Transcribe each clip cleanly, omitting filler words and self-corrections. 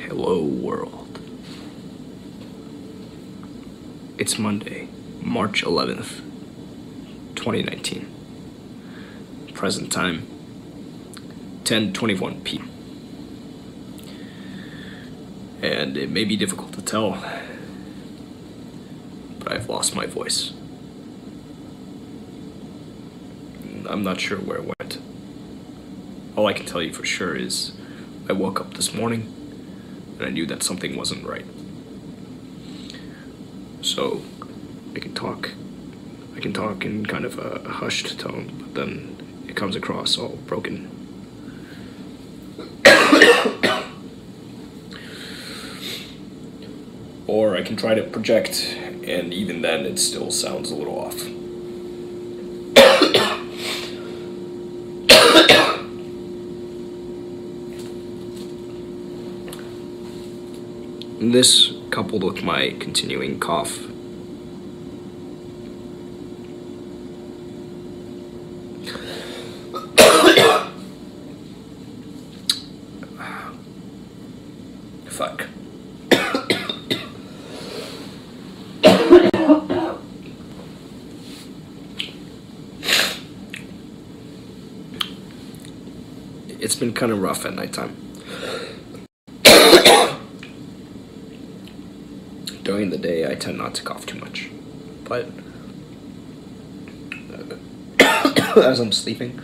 Hello world. It's Monday, March 11th, 2019. Present time, 10:21 p.m. And it may be difficult to tell, but I've lost my voice. I'm not sure where it went. All I can tell you for sure is I woke up this morning and I knew that something wasn't right. So I can talk in kind of a hushed tone, but then it comes across all broken. Or I can try to project, and even then it still sounds a little off. This, coupled with my continuing cough, fuck. It's been kind of rough at nighttime. During the day, I tend not to cough too much, but as I'm sleeping,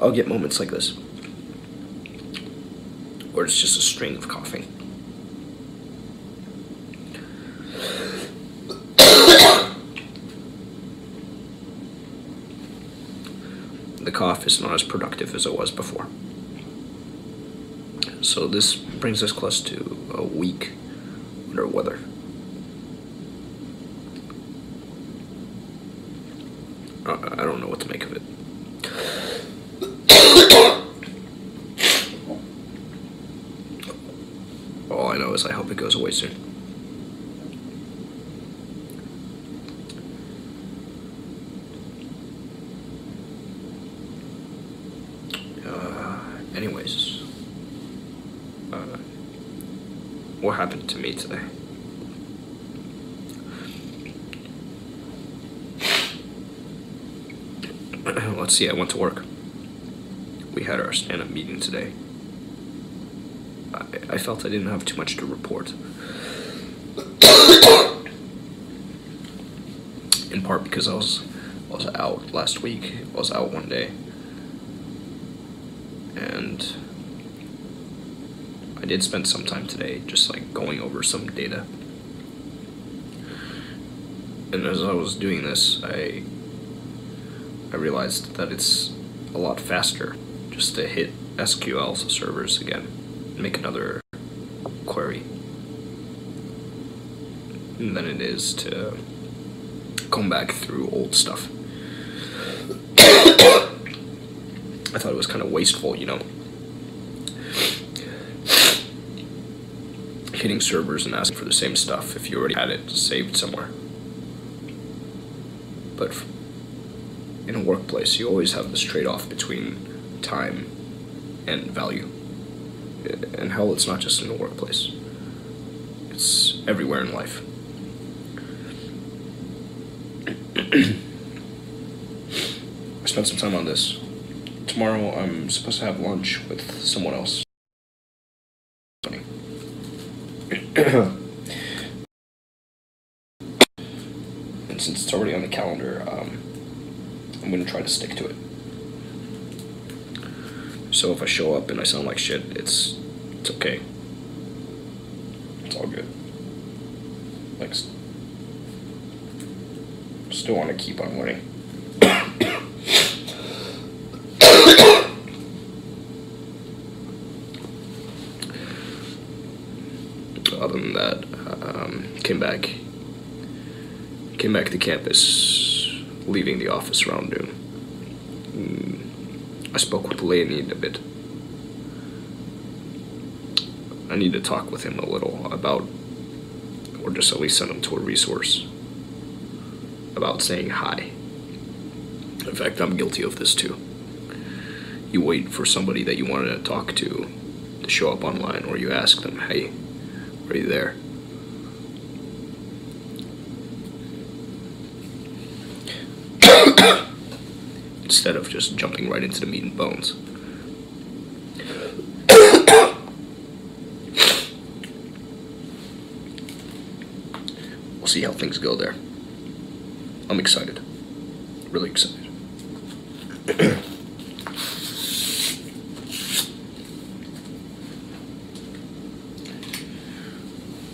I'll get moments like this, where it's just a string of coughing. The cough is not as productive as it was before. So this brings us close to a week under weather. I don't know what to make of it. All I know is I hope it goes away soon. Anyways. What happened to me today? Let's see, I went to work. We had our stand-up meeting today. I felt I didn't have too much to report. In part because I was out last week. I was out one day. And I did spend some time today just like going over some data. And as I was doing this, I realized that it's a lot faster just to hit SQL servers again and make another query than it is to comb back through old stuff. I thought it was kind of wasteful, you know, hitting servers and asking for the same stuff if you already had it saved somewhere. But in a workplace, you always have this trade-off between time and value. And hell, it's not just in the workplace. It's everywhere in life. I spent some time on this. Tomorrow, I'm supposed to have lunch with someone else. And since it's already on the calendar, I'm gonna try to stick to it. So if I show up and I sound like shit, it's okay. It's all good. Like, still want to keep on learning. Other than that, came back to campus, leaving the office around noon. I spoke with Leonid a bit. I need to talk with him a little about, or just at least send him to a resource about saying hi. In fact, I'm guilty of this too. You wait for somebody that you wanted to talk to to show up online, or you ask them, hey, are you there? Instead of just jumping right into the meat and bones. We'll see how things go there. I'm excited. Really excited.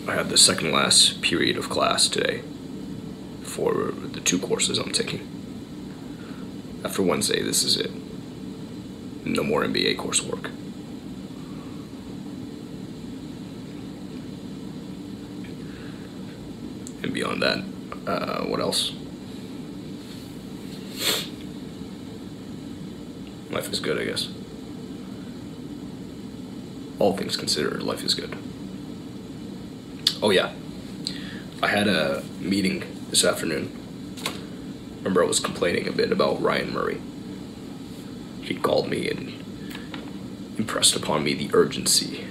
I had the second last period of class today for the 2 courses I'm taking. After Wednesday, this is it. No more MBA coursework. And beyond that, what else? Life is good, I guess. All things considered, life is good. Oh yeah, I had a meeting this afternoon. Remember, I was complaining a bit about Ryan Murray. He called me and impressed upon me the urgency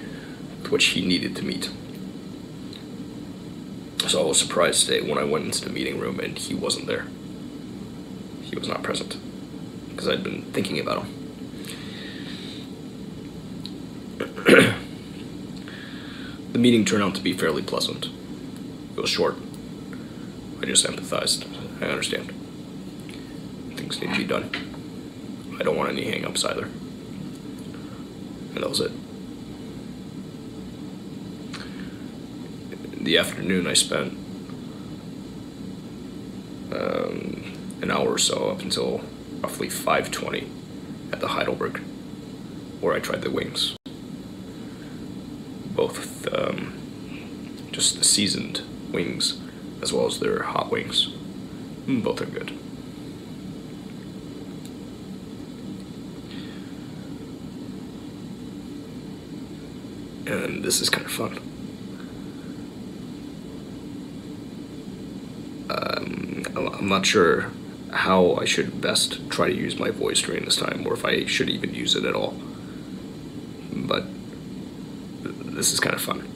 with which he needed to meet. So I was surprised today when I went into the meeting room and he wasn't there. He was not present, because I'd been thinking about him. The meeting turned out to be fairly pleasant. It was short. I just empathized. I understand. Things need to be done. I don't want any hang-ups either. And that was it. In the afternoon, I spent an hour or so up until roughly 5:20 at the Heidelberg, where I tried the wings. Both just the seasoned wings as well as their hot wings. Both are good. And this is kind of fun. I'm not sure how I should best try to use my voice during this time, or if I should even use it at all. But this is kind of fun.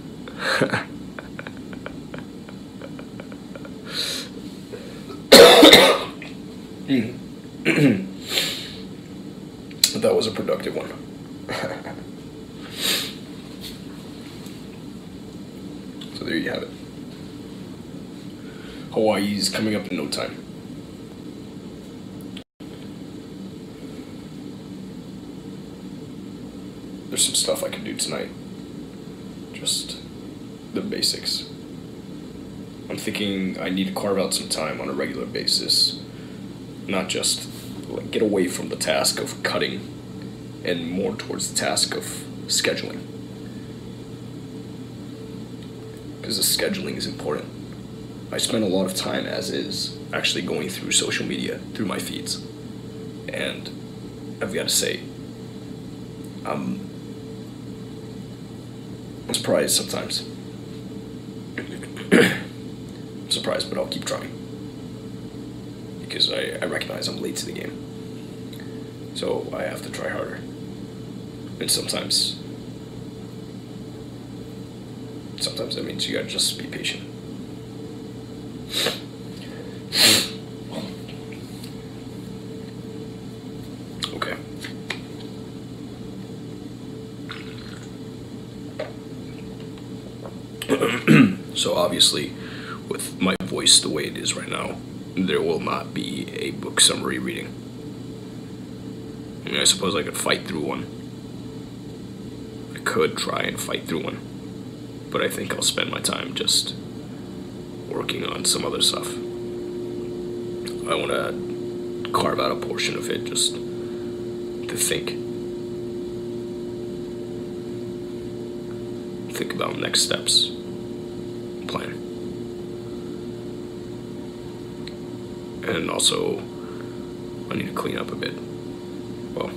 But that was a productive one. So there you have it. Hawaii's coming up in no time. There's some stuff I can do tonight. Just the basics. I'm thinking I need to carve out some time on a regular basis. Not just like get away from the task of cutting and more towards the task of scheduling. Because the scheduling is important. I spend a lot of time, as is, actually going through social media, through my feeds. And I've got to say, I'm surprised sometimes. I'm surprised, but I'll keep trying. Because I recognize I'm late to the game. So I have to try harder. And sometimes that means you gotta just be patient. Okay. So obviously, with my voice the way it is right now, there will not be a book summary reading. I mean, I suppose I could fight through one. I could try and fight through one. But I think I'll spend my time just working on some other stuff. I want to carve out a portion of it just to think about next steps, plan. And also, I need to clean up a bit. Well,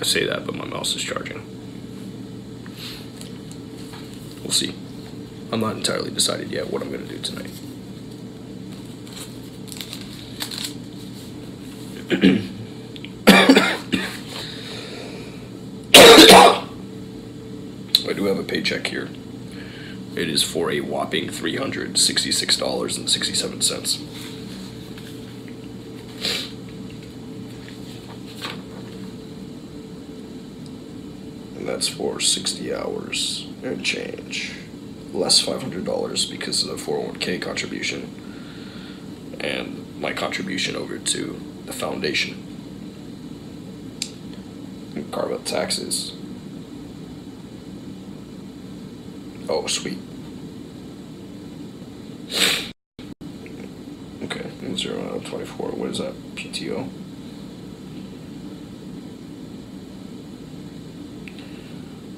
I say that, but my mouse is charging. We'll see. I'm not entirely decided yet what I'm going to do tonight. do have a paycheck here. It is for a whopping $366.67. And that's for 60 hours and change. Less $500 because of the 401k contribution and my contribution over to the foundation. And carve out taxes. Oh, sweet. Okay, 0 out of 24. What is that? PTO?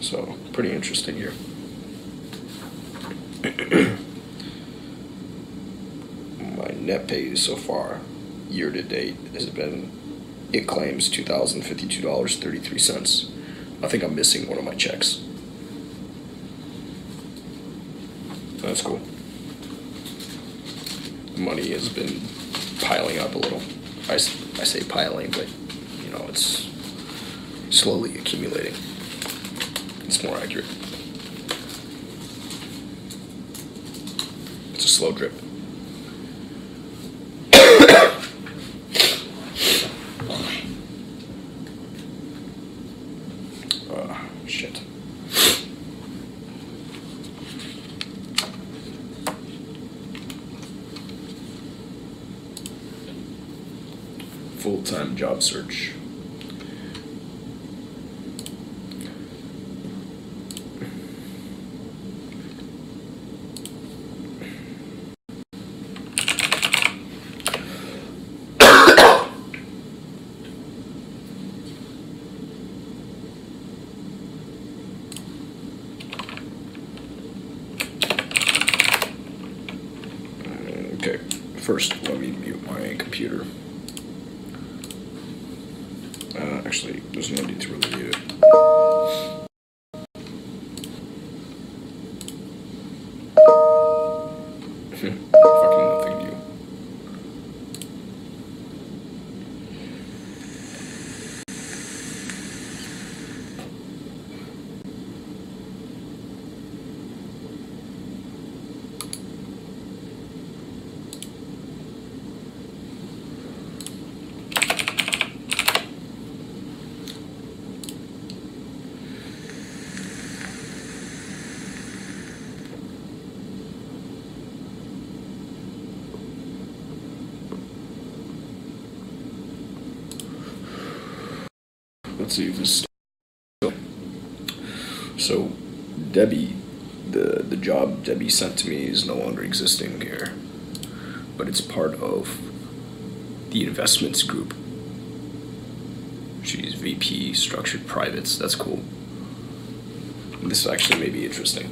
So, pretty interesting here. My net pay so far, year to date, has been, it claims $2,052.33. I think I'm missing one of my checks. That's cool. The money has been piling up a little. I say piling, but you know, it's slowly accumulating. It's more accurate. It's a slow drip. Shit. Full-time job search. Okay, first let me mute my computer. Actually, there's no need to really mute it. Fucking nothing new. Let's see if this. So, Debbie, the job Debbie sent to me is no longer existing here, but it's part of the investments group. She's VP structured privates. That's cool. This actually may be interesting.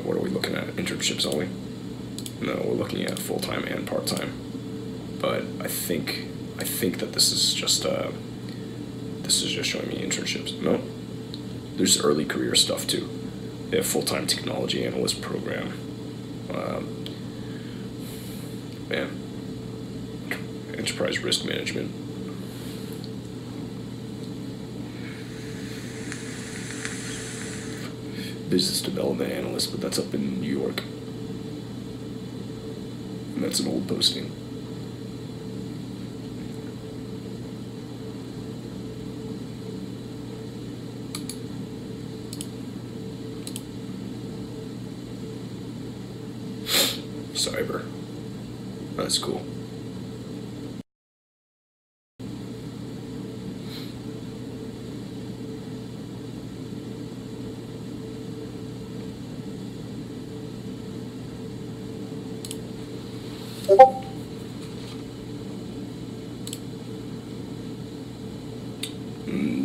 What are we looking at? Internships only? No, we're looking at full-time and part-time. But I think that this is just showing me internships. No, there's early career stuff too. They have full-time technology analyst program. Man, enterprise risk management. Business development analyst, but that's up in New York. And that's an old posting. Cyber. That's cool.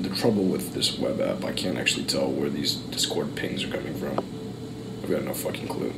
The trouble with this web app, I can't actually tell where these Discord pings are coming from. I've got no fucking clue.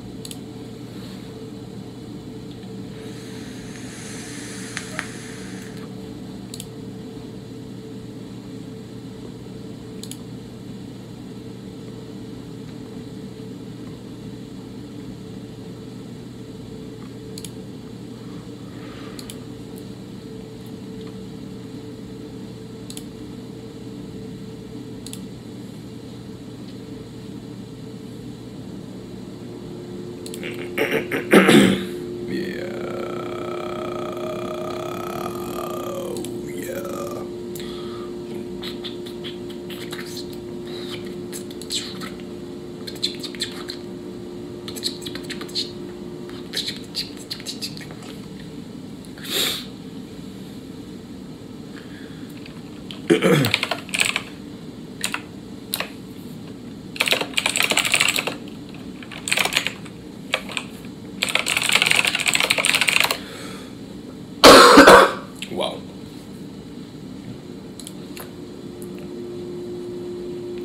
Wow.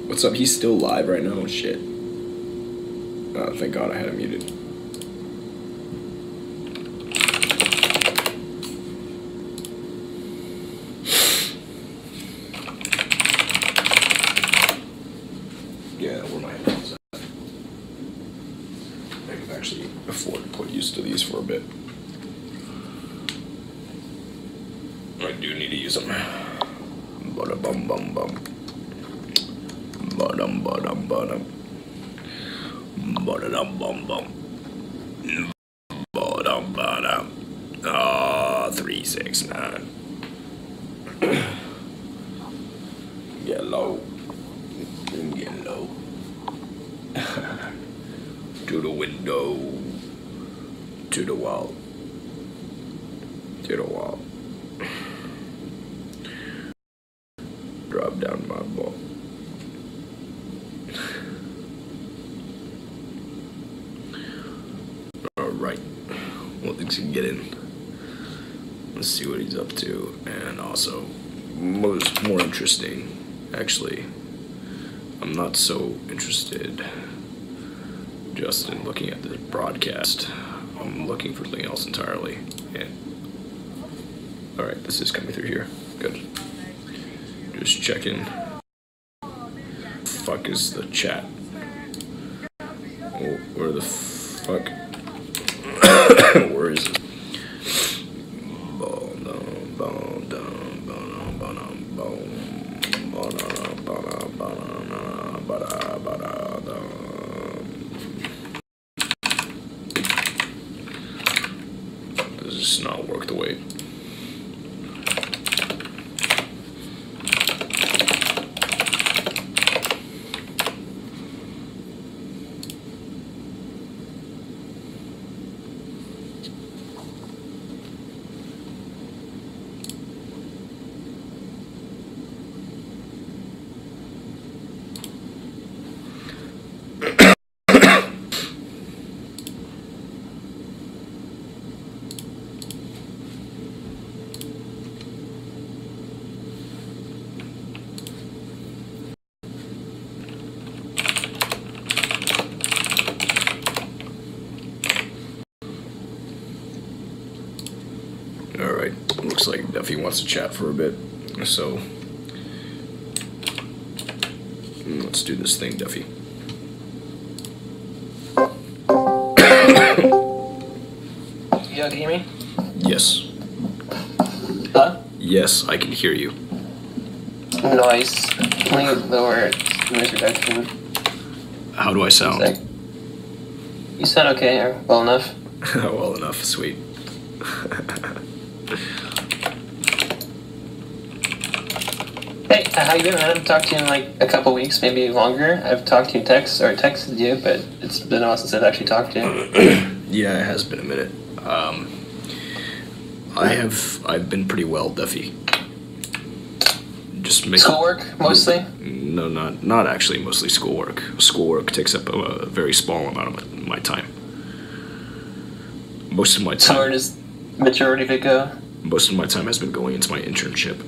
What's up? He's still live right now? Shit. Oh, thank God I had him muted. Yeah, where my headphones at? I can actually afford to put used to these for a bit. I do need to use them. Bada bum bum bum. Badum badum badum. Badum bum bum. Badum badum. Ah, 369. Get low. Get low. To the window. To the wall. To the wall. Drop down my ball. Alright. Well, things can get in. Let's see what he's up to. And also, more interesting, actually, I'm not so interested just in looking at this broadcast. I'm looking for something else entirely. And alright, this is coming through here. Good. Just checking. Fuck is the chat? Where the fuck? Where is it? Does this not work the way? Alright, looks like Duffy wants to chat for a bit, so let's do this thing, Duffy. You can hear me? Yes. Huh? Yes, I can hear you. Noise. Can we lower noise reduction? How do I sound? Like, you sound okay, or well enough. Well enough, sweet. Hey, how you doing? I haven't talked to you in like a couple weeks, maybe longer. I've talked to you in text, or texted you, but it's been a while since I've actually talked to you. Yeah, it has been a minute. I've been pretty well, Duffy. Just making Schoolwork, mostly? No, not actually mostly schoolwork. Schoolwork takes up a very small amount of my time. Most of my time. So where does majority of it go? Most of my time has been going into my internship.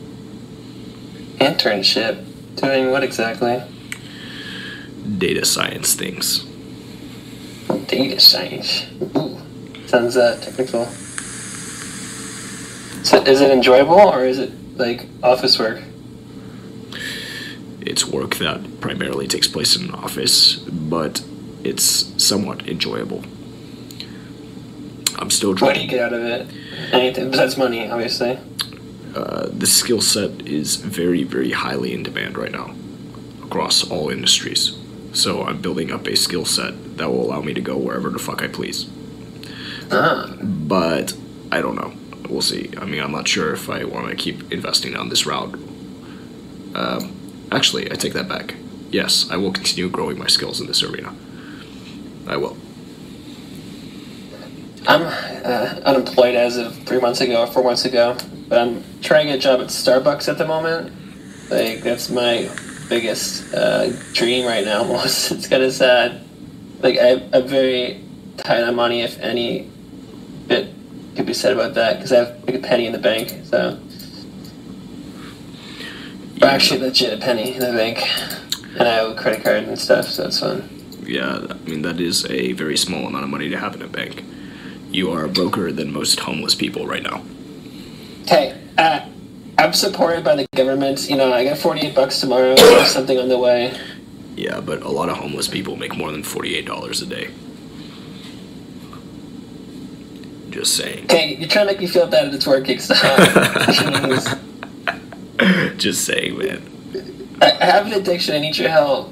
Internship? Doing what exactly? Data science things. Data science. Ooh, sounds technical. So is it enjoyable, or is it like office work? It's work that primarily takes place in an office, but it's somewhat enjoyable. I'm still trying. What do you get out of it? Anything besides money, obviously. The skill set is very, very highly in demand right now across all industries. So I'm building up a skill set that will allow me to go wherever the fuck I please. But I don't know. We'll see. I mean, I'm not sure if I want to keep investing down this route. Actually, I take that back. Yes, I will continue growing my skills in this arena. I will. I'm unemployed as of 3 months ago or 4 months ago, but I'm trying to get a job at Starbucks at the moment. Like, that's my biggest dream right now, almost. It's kind of sad. Like, I'm very tight on money, if any bit could be said about that, because I have like a penny in the bank, so... Yeah. Actually, legit a penny in the bank. And I have a credit card and stuff, so it's fun. Yeah, I mean, that is a very small amount of money to have in a bank. You are broker than most homeless people right now. Hey, I'm supported by the government. You know, I got $48 tomorrow. There's something on the way. Yeah, but a lot of homeless people make more than $48 a day. Just saying. Okay, you're trying to make me feel bad that it's working, so... Jeez. Just saying, man. I have an addiction. I need your help.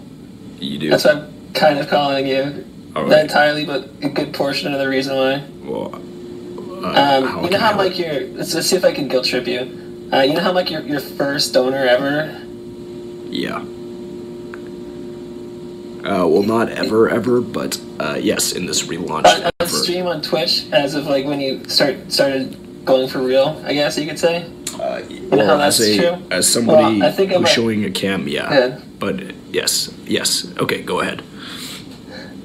You do? That's why I'm kind of calling you. All right. Not entirely, but a good portion of the reason why. Well, you know how I'm like your... Let's see if I can guilt trip you. You know how I'm like your first donor ever? Yeah. Well, not ever, but yes, in this relaunch. On stream on Twitch, as of like when you started going for real, I guess you could say. You know how that's true? As somebody I think who's showing a cam, yeah. Good. But yes. Okay, go ahead.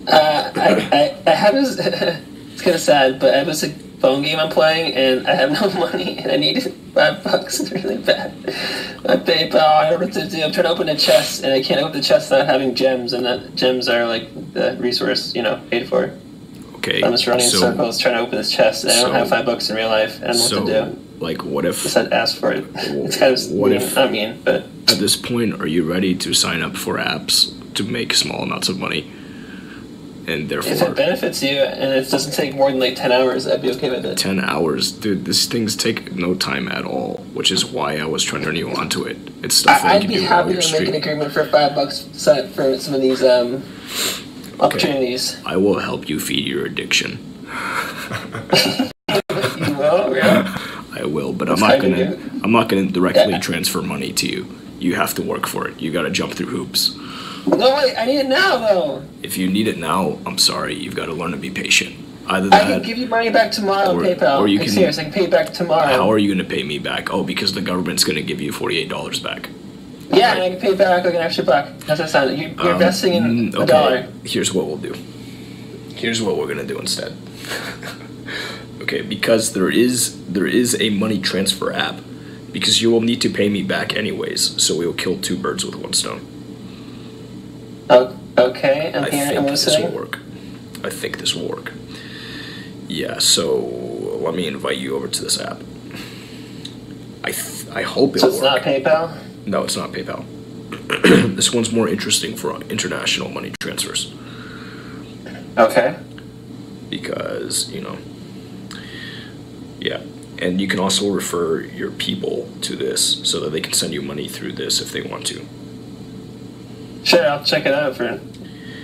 I have this. It's kind of sad, but I have this phone game I'm playing, and I have no money, and I needed $5 really bad. My PayPal, I don't know what to do. I'm trying to open a chest, and I can't open the chest without having gems, and that gems are like the resource, paid for. Okay. I'm just running in circles trying to open this chest, and I don't have $5 in real life, and I don't know what to do. Like, what if... Just had to ask for it. It's kind of not mean, but... At this point, are you ready to sign up for apps to make small amounts of money? And therefore... If it benefits you, and it doesn't take more than like 10 hours, I'd be okay with it. 10 hours? Dude, these things take no time at all, which is why I was trying to turn you onto it. It's stuff that I'd be happy to make an agreement for $5 for some of these opportunities. I will help you feed your addiction. You will? Really? I will, but I'm not gonna directly transfer money to you. You have to work for it. You gotta jump through hoops. No, wait, I need it now, though. If you need it now, I'm sorry. You've got to learn to be patient. Either that, I can give you money back tomorrow on PayPal. Or you can. Serious, I can pay you back tomorrow. How are you gonna pay me back? Oh, because the government's gonna give you $48 back. Yeah, right. And I can pay you back like an extra $1. That's what sounds. You're investing in $1. Here's what we'll do. Here's what we're gonna do instead. Okay, because there is a money transfer app, because you will need to pay me back anyways, so we will kill two birds with one stone. Oh, okay, I'm here, I'm listening. This will work. I think this will work. Yeah, so let me invite you over to this app. I hope it'll work. So it's not PayPal? No, it's not PayPal. This one's more interesting for international money transfers. Okay. Because, yeah. And you can also refer your people to this so that they can send you money through this if they want to. Sure, I'll check it out for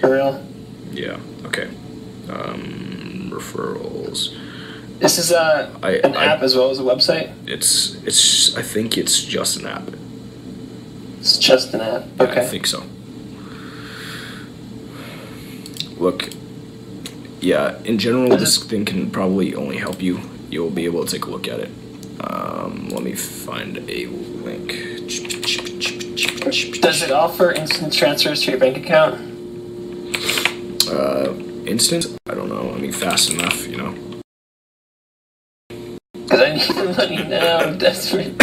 real. Yeah, okay. Referrals. This is an app as well as a website? I think it's just an app. It's just an app, okay. Yeah, I think so. Look, yeah, in general, this thing can probably only help you. You'll be able to take a look at it. Let me find a link. Does it offer instant transfers to your bank account? Instant? I don't know. I mean, fast enough, Because I need the money now. I'm desperate.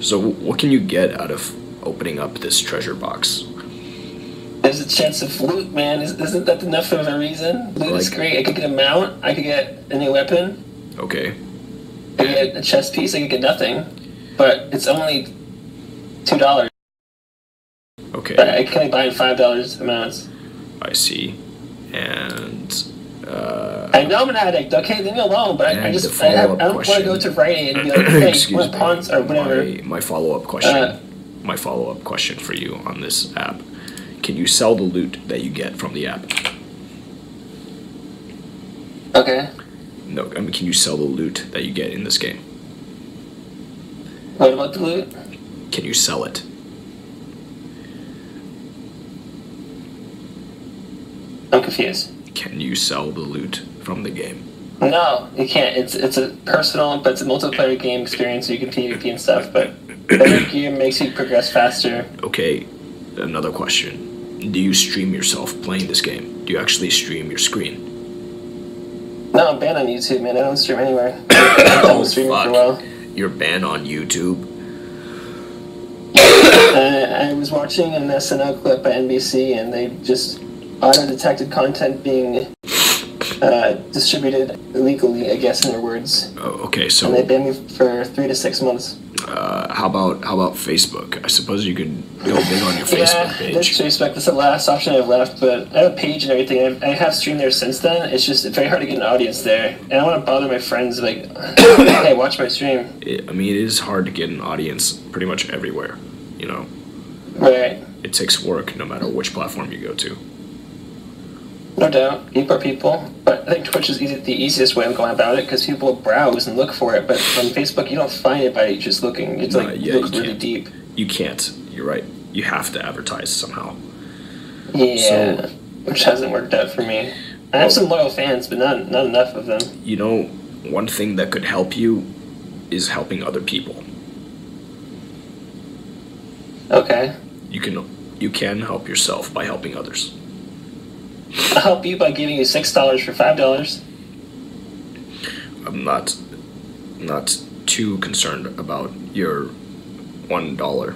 So, what can you get out of opening up this treasure box? There's a chance of loot, man. Isn't that enough of a reason? Loot is great. I could get a mount. I could get a new weapon. Okay. I could get a chest piece. I could get nothing. But it's only $2. Okay. But I can buy in $5 amounts. I see. And I know I'm an addict. Okay, leave me alone. But I don't want to go to Rite Aid and be like, hey, what pawns or whatever. My follow-up question. My follow-up question for you on this app. Can you sell the loot that you get from the app? Okay. I mean, can you sell the loot that you get in this game? What about the loot? Can you sell it? I'm confused. Can you sell the loot from the game? No, you can't. It's a personal, but it's a multiplayer game experience, so you can PvP and stuff, but better gear makes you progress faster. Okay, another question. Do you stream yourself playing this game? Do you actually stream your screen? No, I'm banned on YouTube, man. I don't stream anywhere. I Oh, was streaming for a fuck. while. You're banned on YouTube? I was watching an SNL clip by NBC, and they just auto-detected content being distributed illegally, I guess, in their words. Oh, okay, And so they banned me for 3 to 6 months. how about Facebook? I suppose you could go big on your Facebook Yeah, that's page. Facebook. That's the last option I've left, but I have a page and everything. I have streamed there since then. It's just very hard to get an audience there. And I don't want to bother my friends, like, hey, watch my stream. I mean, it is hard to get an audience pretty much everywhere, you know? Right. It takes work no matter which platform you go to. No doubt. People are people. But I think Twitch is the easiest way of going about it, because people browse and look for it. But on Facebook, you don't find it by just looking. It's like, Yeah, you look you really can't. deep. You can't. You're right. You have to advertise somehow. Yeah, So- which hasn't worked out for me. I have some loyal fans, but not enough of them. You know, one thing that could help you is helping other people. Okay. You can help yourself by helping others. I'll help you by giving you $6 for $5. I'm not too concerned about your $1.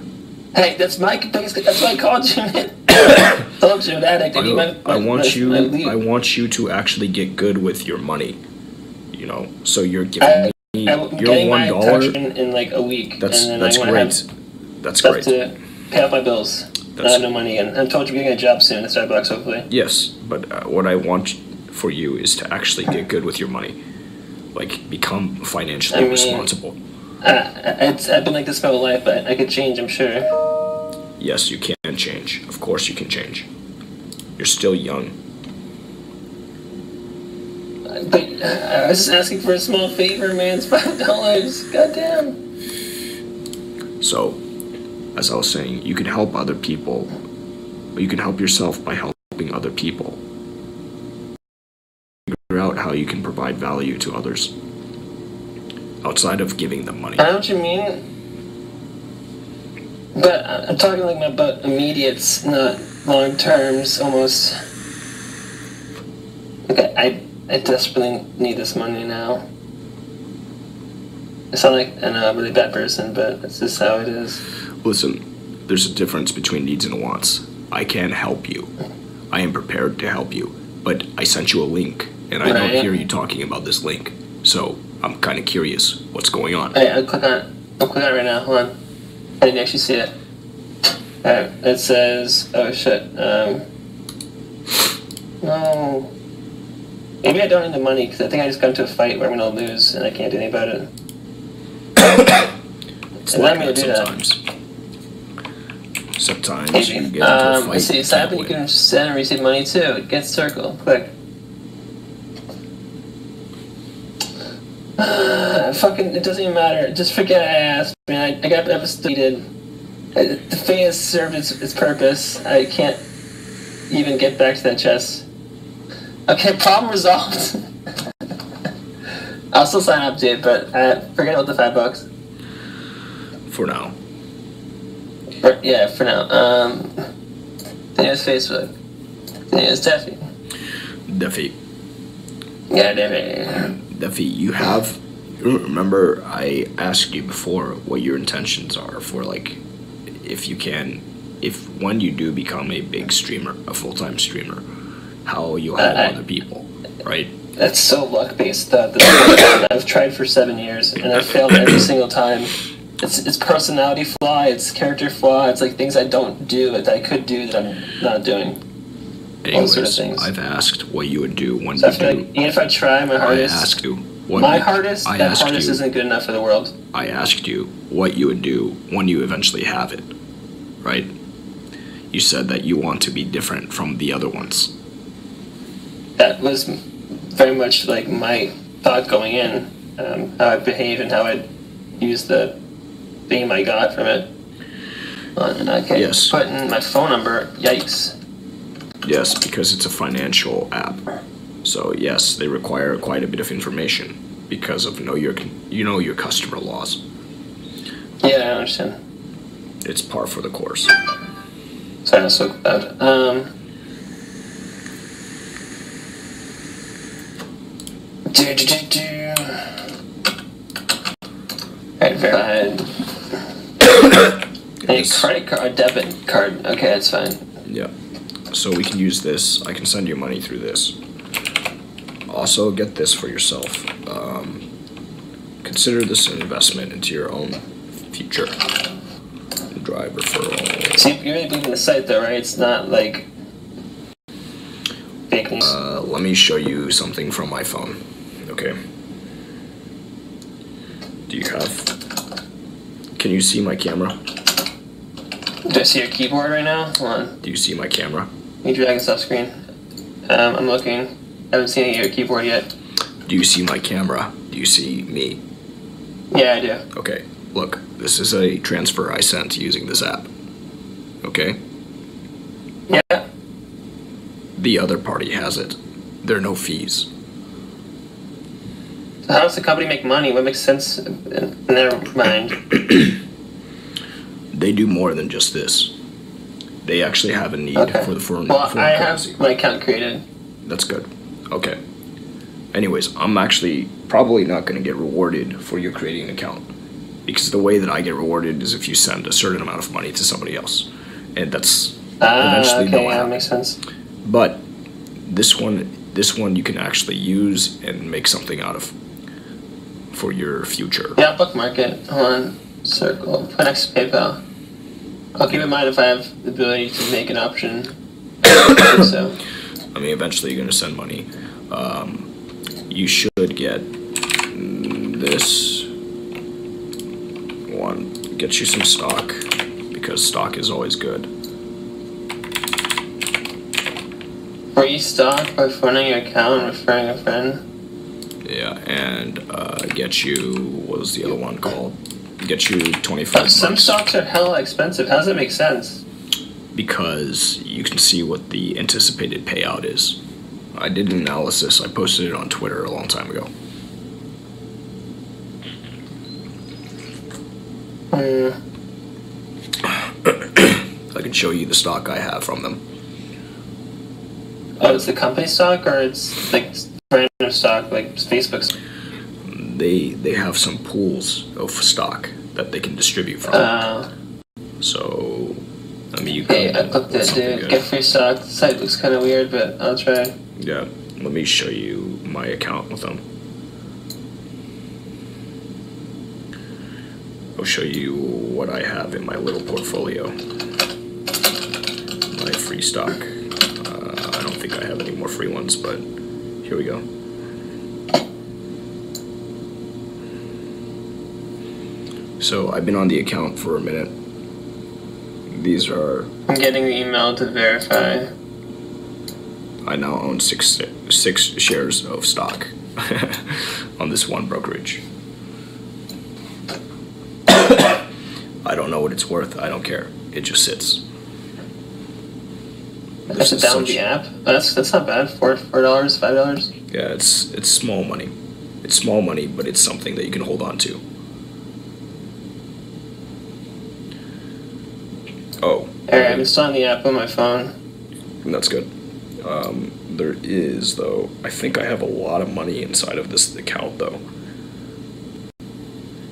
Hey, that's why I called you, man. Told you, an addict. I want you to actually get good with your money. You know, so you're giving me I'm your getting my $1. tax in like a week. That's and then I wanna great. have That's stuff great. to pay off my bills. I have no money, and I'm told you're getting a job soon at Starbucks, hopefully. Yes, but what I want for you is to actually get good with your money, like become financially responsible. I've been like this my whole life, but I could change, I'm sure. Yes, you can change. Of course, you can change. You're still young. But I was just asking for a small favor, man. It's $5. Goddamn. So, as I was saying, you can help other people, but you can help yourself by helping other people. Figure out how you can provide value to others outside of giving them money. I know what you mean. But I'm talking like about immediates, not long terms, almost. Okay, I desperately need this money now. I sound like a really bad person, but that's just how it is. Listen, there's a difference between needs and wants. I can help you. I am prepared to help you. But I sent you a link, and I don't hear you talking about this link. So I'm kind of curious what's going on. Hey, I'll click on it. I'll click on it right now. Hold on. I didn't actually see it. Alright, it says... Oh, shit. No. Maybe I don't need the money, because I think I just got into a fight where I'm going to lose, and I can't do anything about it. It's like that sometimes. Sometimes you get into a fight. Let's see, you sign can't up and you win. can send and receive money too. Get circle, click. Fucking, it doesn't even matter. Just forget I asked, man. I got episode deleted. The fee has served its purpose. I can't even get back to that chest. Okay, problem resolved. I'll still sign up, dude, but forget about the $5. For now. Yeah, for now. Then it's Facebook. Then it's Duffy. Duffy. Yeah, Duffy. Duffy, you remember I asked you before what your intentions are for, like, if when you do become a big streamer, a full-time streamer, how you'll help other people, right? That's so luck-based stuff. I've tried for 7 years, and I've failed every single time. It's personality flaw, it's character flaw, it's like things I don't do that I could do that I'm not doing. Anyways, sort of things. I've asked what you would do when So I you feel do. like even if I try my hardest, I asked you that hardest isn't good enough for the world. I asked you what you would do when you eventually have it, right? You said that you want to be different from the other ones. That was very much like my thought going in, how I'd behave and how I'd use the theme I got from it. Okay, Yes. put in my phone number. Yikes. Yes, because it's a financial app. So yes, they require quite a bit of information because of know your customer laws. Yeah, I understand. It's par for the course. Sorry, I'm so loud. Alright, verified. A credit card, a debit card. Okay, that's fine. Yeah. So we can use this. I can send you money through this. Also, get this for yourself. Consider this an investment into your own future. Drive referral. See, you're really believing the site though, right? It's not like fake news. Let me show you something from my phone. Okay. Do you have... Can you see my camera? Do I see your keyboard right now? Hold on. Do you see my camera? Let me drag this off screen. I'm looking. I haven't seen your keyboard yet. Do you see my camera? Do you see me? Yeah, I do. Okay, look. This is a transfer I sent using this app. Okay? Yeah. The other party has it. There are no fees. So how does the company make money? What makes sense in their mind? They do more than just this. They actually have a need for the foreign Well, I currency. have my account created. That's good. Okay. Anyways, I'm actually probably not going to get rewarded for you creating an account. Because the way that I get rewarded is if you send a certain amount of money to somebody else. And that's eventually okay, no yeah, happen. makes sense. But this one you can actually use and make something out of for your future. Yeah, I'll bookmark it. Hold on. Circle. Put next to PayPal. I'll keep in mind if I have the ability to make an option. So. I mean, eventually you're going to send money. You should get this one. Get you some stock, because stock is always good. Free stock by funding your account and referring a friend. Yeah, and get you, what was the other one called? Get you 25 Some bucks. stocks are hella expensive. How does that make sense? Because you can see what the anticipated payout is. I did an analysis. I posted it on Twitter a long time ago. I can show you the stock I have from them. Oh, it's the company stock, or it's like random stock, like Facebook stock? They have some pools of stock that they can distribute from. So, I mean, you Hey, I could booked it, dude. good. Get free stock. The site looks kind of weird, but I'll try. Yeah, let me show you my account with them. I'll show you what I have in my little portfolio. My free stock. I don't think I have any more free ones, but here we go. So I've been on the account for a minute. These are... I'm getting the email to verify. I now own six shares of stock on this one brokerage. I don't know what it's worth. I don't care. It just sits. I should download the app. That's not bad. $4, $5. Yeah, it's small money. It's small money, but it's something that you can hold on to. Oh. Alright, I'm installing the app on my phone. That's good. There is, though, I think I have a lot of money inside of this account, though.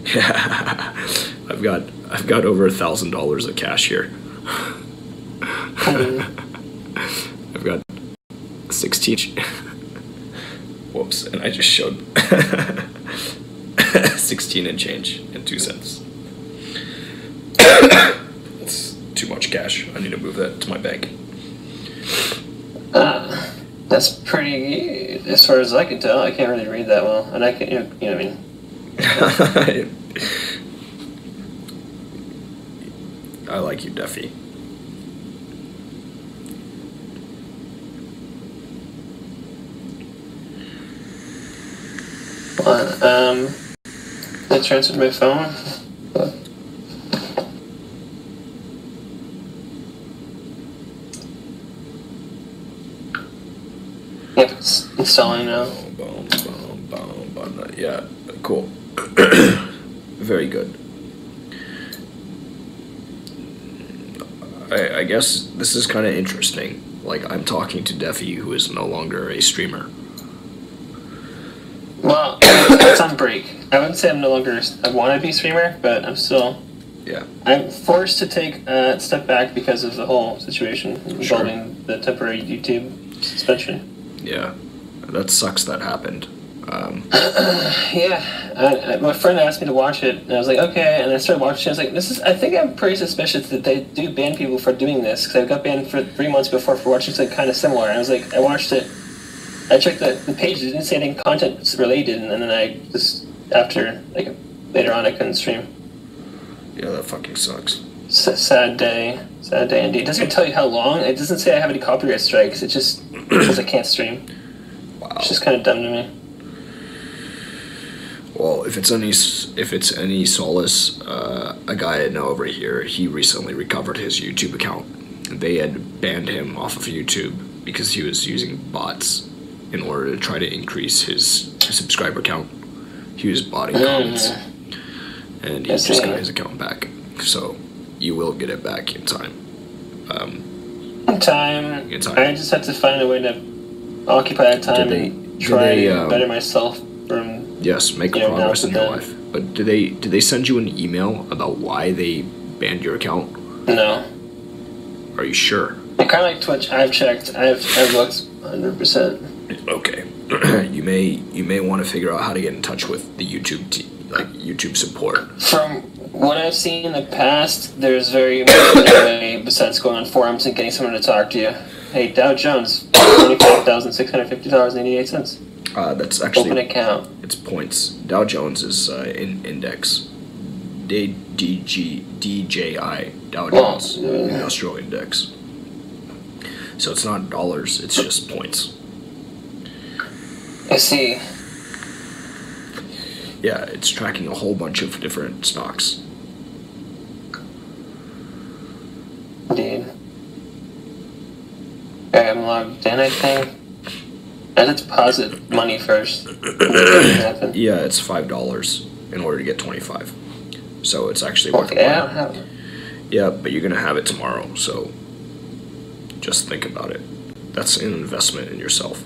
Yeah, I've got over $1,000 of cash here. I've got 16. Whoops, and I just showed 16 and change and 2 cents. That's too much cash. I need to move that to my bank. That's pretty, as far as I can tell. I can't really read that well, and I can, you know what I mean. I like you, Duffy. Hold on. I transferred my phone. Yep, it's installing now. Yeah, cool. Very good. I guess this is kind of interesting. Like, I'm talking to Defi, who is no longer a streamer. Well, it's on break. I wouldn't say I'm no longer a wannabe streamer, but I'm still... Yeah. I'm forced to take a step back because of the whole situation involving the temporary YouTube suspension. Yeah, that sucks that happened. Yeah, my friend asked me to watch it, and I was like, okay, and I started watching it. I was like, I think I'm pretty suspicious that they do ban people for doing this, because I got banned for 3 months before for watching something kind of similar, and I was like, I watched it, I checked the page, it didn't say anything content related, and then I just, after, like, later on, I couldn't stream. Yeah, that fucking sucks. Sad day indeed. It doesn't even tell you how long, it doesn't say I have any copyright strikes, it just says I can't stream. Wow. It's just kind of dumb to me. Well, if it's any solace, a guy I know over here, he recently recovered his YouTube account. They had banned him off of YouTube because he was using bots in order to try to increase his subscriber count. He was botting comments, and he just got his account back. So you will get it back in time. In time. I just have to find a way to occupy that time and try to better myself from. Yes, make progress in your life. But did they send you an email about why they banned your account? No. Are you sure? Kind of like Twitch. I've checked. I've looked 100%. Okay. you may want to figure out how to get in touch with the YouTube support. From what I've seen in the past, there's very much no way besides going on forums and getting someone to talk to you. Hey, Dow Jones, $25,650.88. That's actually open account. It's points. Dow Jones is in index. DJI Dow Jones Industrial Index. So it's not dollars. It's just points. I see. Yeah, it's tracking a whole bunch of different stocks. Indeed. Okay, I'm logged in, I think. I had to deposit money first. Yeah, it's $5 in order to get 25. So it's actually worth it. I don't have it. Yeah, but you're gonna have it tomorrow, so just think about it. That's an investment in yourself.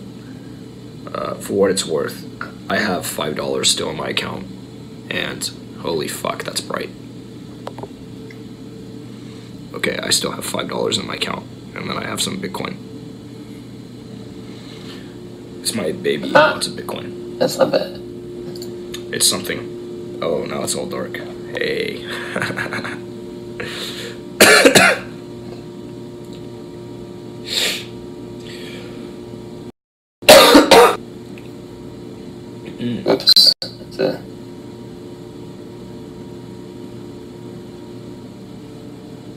For what it's worth, I have $5 still in my account, and holy fuck, that's bright. Okay, I still have $5 in my account, and then I have some Bitcoin. It's my baby wants a Bitcoin. That's not bad. It's something. Oh, now it's all dark. Hey. Oops.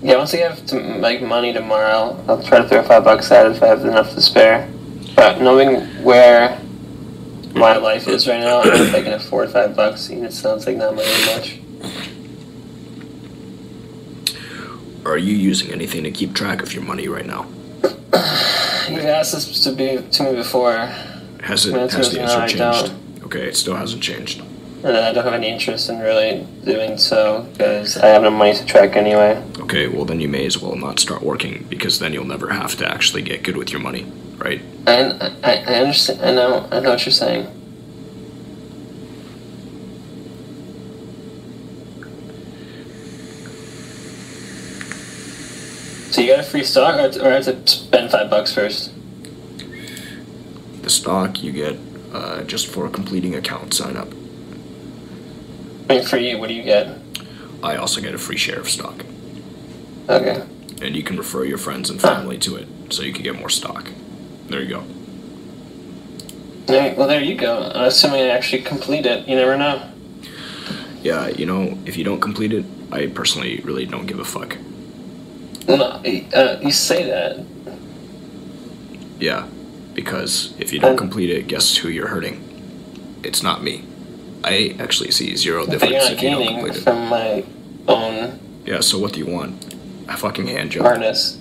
Yeah, once I have to make money tomorrow, I'll try to throw $5 at it if I have enough to spare. But knowing where my life is right now, I don't know if I can afford $5. Even it sounds like not very much. Are you using anything to keep track of your money right now? You've asked this to me before. Has the answer changed? Okay, it still hasn't changed. And I don't have any interest in really doing so because I have no money to track anyway. Okay, well then you may as well not start working because then you'll never have to actually get good with your money, right? I understand. I know what you're saying. So you got a free stock, or I have to spend $5 first? The stock you get just for completing account sign up. I mean, for you, what do you get? I also get a free share of stock. Okay. And you can refer your friends and family to it, so you can get more stock. There you go. Alright, well there you go. Assuming I actually complete it, you never know. Yeah, you know, if you don't complete it, I personally really don't give a fuck. No, you say that. Yeah, because if you don't complete it, guess who you're hurting? It's not me. I actually see zero But you're difference not if you don't gaining complete it. from my own Yeah, so what do you want? A fucking hand job? harness.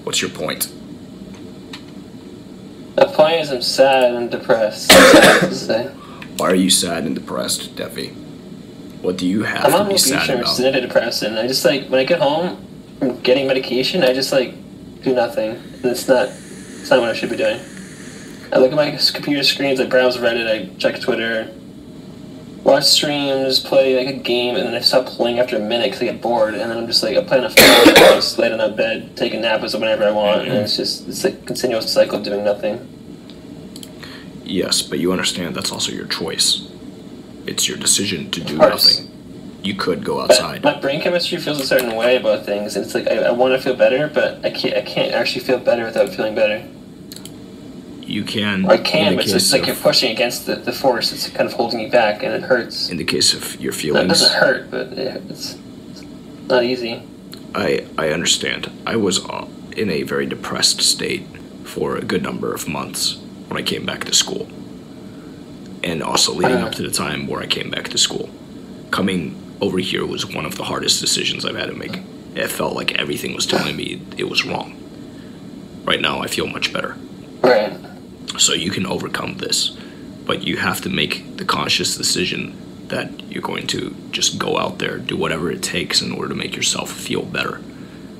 What's your point? The point is I'm sad and depressed. That's all I have to say. Why are you sad and depressed, Defi? What do you have I'm to on be sad medication, which is antidepressant. I just like when I get home from getting medication, I just like do nothing. And it's not what I should be doing. I look at my computer screens, I browse Reddit, I check Twitter, watch streams, play like a game, and then I stop playing after a minute because I get bored, and then I'm just like, I play on a phone, I just lay down on bed, take a nap whenever I want, and it's like a continuous cycle of doing nothing. Yes, but you understand that's also your choice. It's your decision to do Of course. nothing. You could go outside. But my brain chemistry feels a certain way about things, and it's like I want to feel better, but I can't actually feel better without feeling better. You can. Or I can, in the but it's case like of- you're pushing against the force. It's kind of holding you back, and it hurts. In the case of your No, it feelings, doesn't hurt, but it's not easy. I understand. I was in a very depressed state for a good number of months when I came back to school. And also leading up to the time where I came back to school. Coming over here was one of the hardest decisions I've had to make. It felt like everything was telling me it was wrong. Right now I feel much better. Right. So you can overcome this, but you have to make the conscious decision that you're going to just go out there, do whatever it takes in order to make yourself feel better.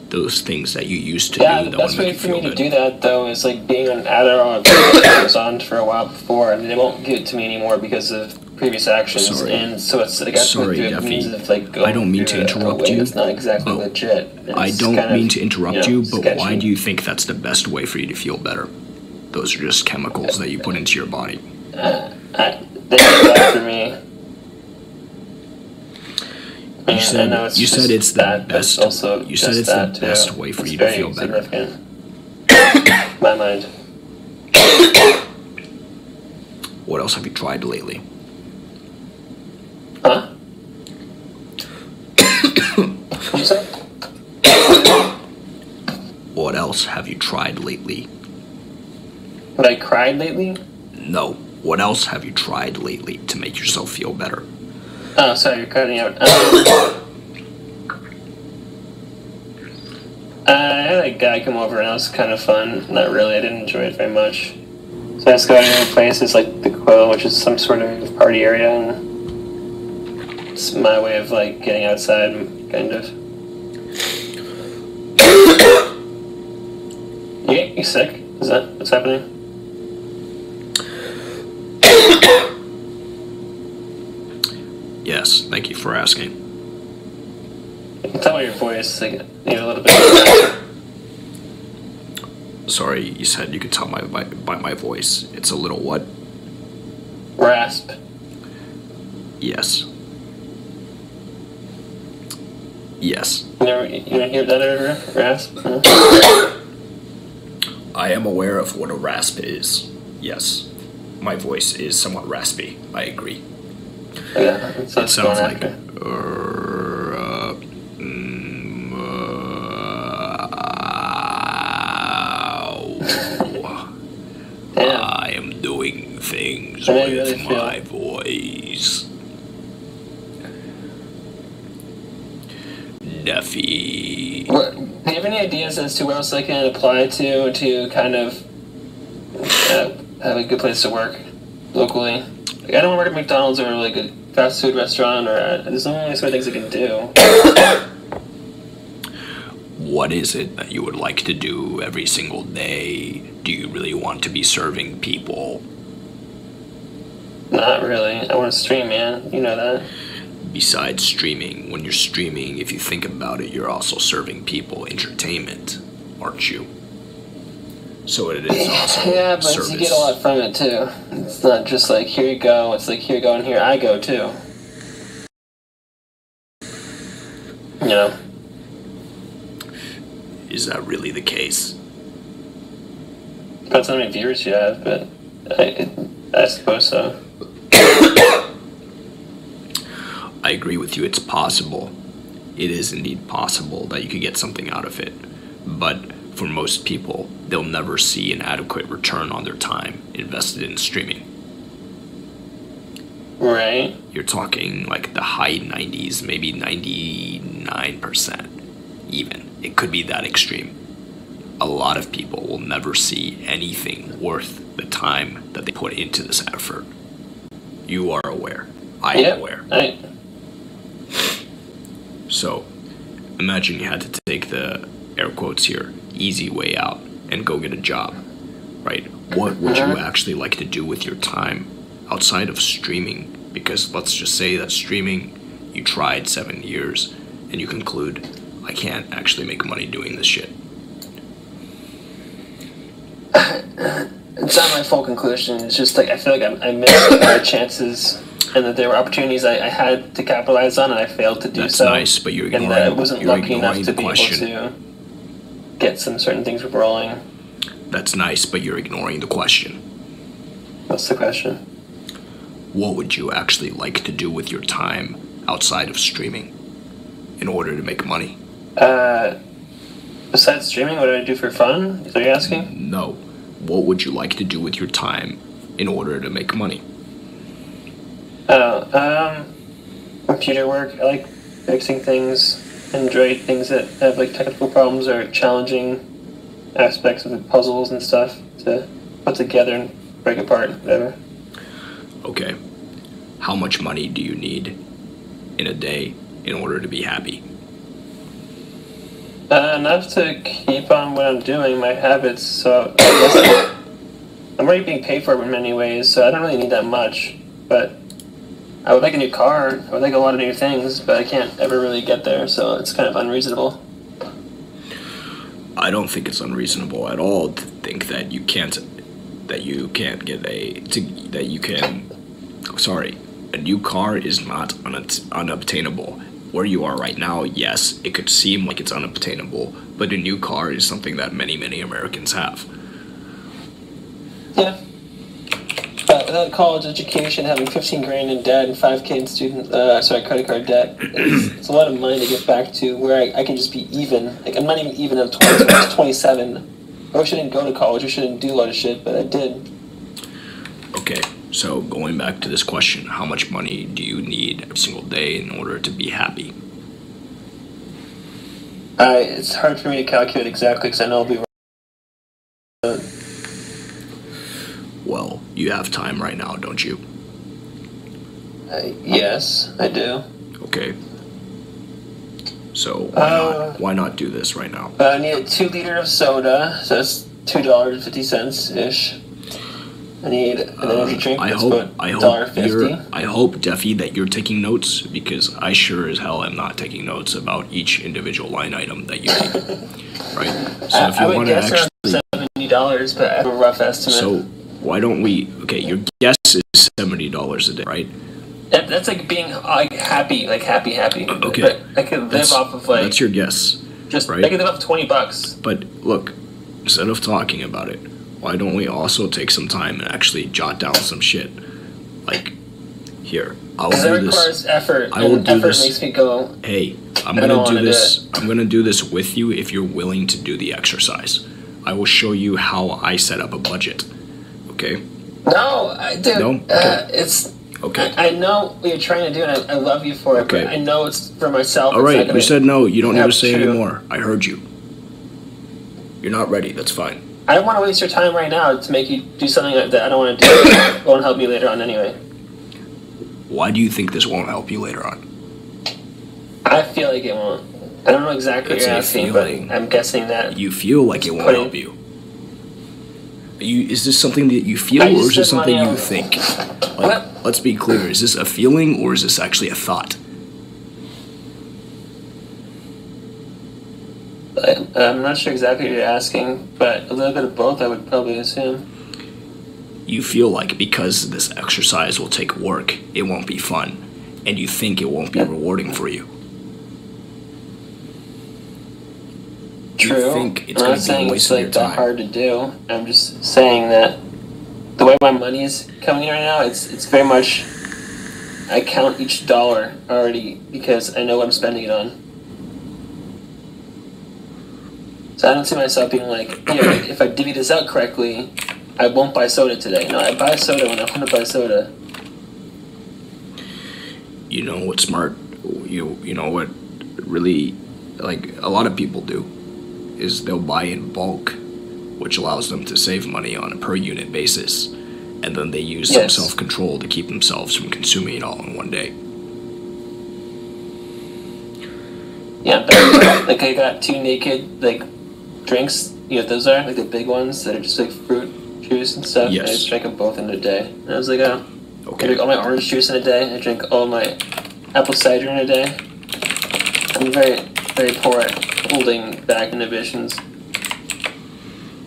Those things that you used to Yeah, do the that best would way make for you me feel to good. do that, though, is like being on Adderall that was on for a while before, and they won't give it to me anymore because of previous actions. Sorry. And so it's like I have to Sorry, go through a Duffy. means of like going I don't mean to through a interrupt way you, that's not exactly but legit. And I it's don't kind of, mean to interrupt you, but why sketchy. do you think that's the best way for you to feel better? Those are just chemicals that you put into your body. They did that for me. You said I know it's you just said it's the that, but best. also You said just it's the that, too. best way for It's you to very feel better. significant. My mind. What else have you tried lately? Huh? What you say? What else have you tried lately? What I cried lately? No. What else have you tried lately to make yourself feel better? Oh, sorry, you're cutting out. I had a guy come over and that was kind of fun. Not really, I didn't enjoy it very much. So I just go to other places like the Huel, which is some sort of party area, and it's my way of like getting outside, kind of. You sick? Is that what's happening? Yes, thank you for asking. I can tell by your voice, like, you need a little bit of Sorry, you said you could tell by my voice. It's a little what? rasp. Yes. Yes. You never hear that ever? Rasp? Huh? I am aware of what a rasp is. Yes. My voice is somewhat raspy. I agree. Yeah, that's It what's sounds going like after. Damn. I am doing things I know you with really feel my it. voice. Duffy. What, do you have any ideas as to what else I can apply to kind of have a good place to work locally? Like, I don't want to work at McDonald's or like a fast food restaurant, or there's only so many things I can do. What is it that you would like to do every single day? Do you really want to be serving people? Not really. I want to stream, man. You know that. Besides streaming, when you're streaming, if you think about it, you're also serving people entertainment, aren't you? So it is also Yeah, but service. you get a lot from it too. It's not just like here you go. It's like here you go and here I go too. You know. Is that really the case? Depends on how many viewers you have, but I suppose so. I agree with you, it's possible. It is indeed possible that you could get something out of it. But for most people, they'll never see an adequate return on their time invested in streaming. Right. You're talking like the high 90s, maybe 99% even. It could be that extreme. A lot of people will never see anything worth the time that they put into this effort. You are aware. I am aware. Right. So, imagine you had to take the, air quotes here, easy way out and go get a job, right? What would you actually like to do with your time outside of streaming? Because let's just say that streaming, you tried 7 years and you conclude, I can't actually make money doing this shit. It's not my full conclusion. It's just like I feel like I missed my chances, and that there were opportunities I had to capitalize on, and I failed to do That's so. nice, but you're ignoring, and I wasn't lucky enough to the be question. able to get some certain things rolling. That's nice, but you're ignoring the question. What's the question? What would you actually like to do with your time outside of streaming in order to make money? Besides streaming, what do I do for fun? Is that what you're asking? No. What would you like to do with your time in order to make money? Computer work. I like fixing things. Enjoy things that have like technical problems or challenging aspects of the puzzles and stuff to put together and break apart, whatever. Okay. How much money do you need in a day in order to be happy? Enough to keep on what I'm doing, my habits, so I guess I'm already being paid for it in many ways, so I don't really need that much. But I would like a new car, I would like a lot of new things, but I can't ever really get there, so it's kind of unreasonable. I don't think it's unreasonable at all to think that you can't a new car is not unobtainable. Where you are right now, yes, it could seem like it's unobtainable, but a new car is something that many, many Americans have. Yeah. But without college education, having 15 grand in debt and 5K in credit card debt, it's a lot of money to get back to where I can just be even. Like, I'm not even even at 27. I wish I didn't go to college, I shouldn't do a lot of shit, but I did. Okay, so going back to this question, how much money do you need every single day in order to be happy? It's hard for me to calculate exactly because I know I'll be wrong. Well, you have time right now, don't you? Yes, I do. Okay. So why not do this right now? I need a 2 liter of soda, so that's $2.50-ish. I need an energy drink. I hope, Deffy, that you're taking notes, because I sure as hell am not taking notes about each individual line item that you need. Right? So if you want to actually $70, but I have a rough estimate. So why don't we? Okay, your guess is $70 a day, right? That's like being like happy. Okay, but I could live off of like. That's your guess, just right? I could live off $20. But look, instead of talking about it, why don't we also take some time and actually jot down some shit? Like, here, I'll do this. Because it requires effort, I will and do effort this. makes me go. Hey, I'm gonna do this. I'm gonna do this with you if you're willing to do the exercise. I will show you how I set up a budget. Okay? No, dude. No? Okay. It's. Okay. I know what you're trying to do, and I love you for it. Okay. But I know it's for myself. All right. You said no. You don't need to say true. anymore. I heard you. You're not ready. That's fine. I don't want to waste your time right now to make you do something that I don't want to do. It won't help me later on anyway. Why do you think this won't help you later on? I feel like it won't. I don't know exactly what you're asking, but I'm guessing that... You feel like it won't help you. Is this something that you feel, or is this something you think? Like, let's be clear. Is this a feeling, or is this actually a thought? I'm not sure exactly what you're asking, but a little bit of both, I would probably assume. You feel like because this exercise will take work, it won't be fun, and you think it won't be rewarding for you. True. You think it's I'm going not to be a saying waste it's of like your that time. hard to do. I'm just saying that the way my money is coming in right now, it's very much... I count each dollar already because I know what I'm spending it on. Does So I don't see myself being like, if I divvy this out correctly, I won't buy soda today. No, I buy soda when I want to buy soda. You know what's smart? You know what really, like, a lot of people do is they'll buy in bulk, which allows them to save money on a per unit basis, and then they use some self-control to keep themselves from consuming it all in one day. Yeah, like I got 2 naked like drinks. You know what those are? Like the big ones that are just like fruit juice and stuff. Yes. I just drank them both in a day. And I was like, oh, Okay. I drink all my orange juice in a day. I drink all my apple cider in a day. I'm very, very poor at holding back inhibitions.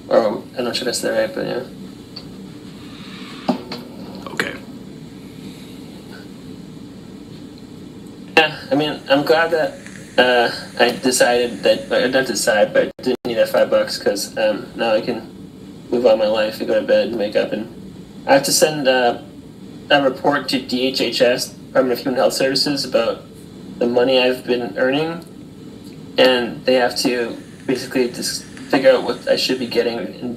Or I'm not sure that's the right, but yeah. Okay. Yeah, I mean, I'm glad that I decided that, not decide, but I didn't need that $5 because now I can move on my life and go to bed and wake up. And I have to send a report to DHHS, Department of Human Health Services, about the money I've been earning. And they have to basically just figure out what I should be getting. And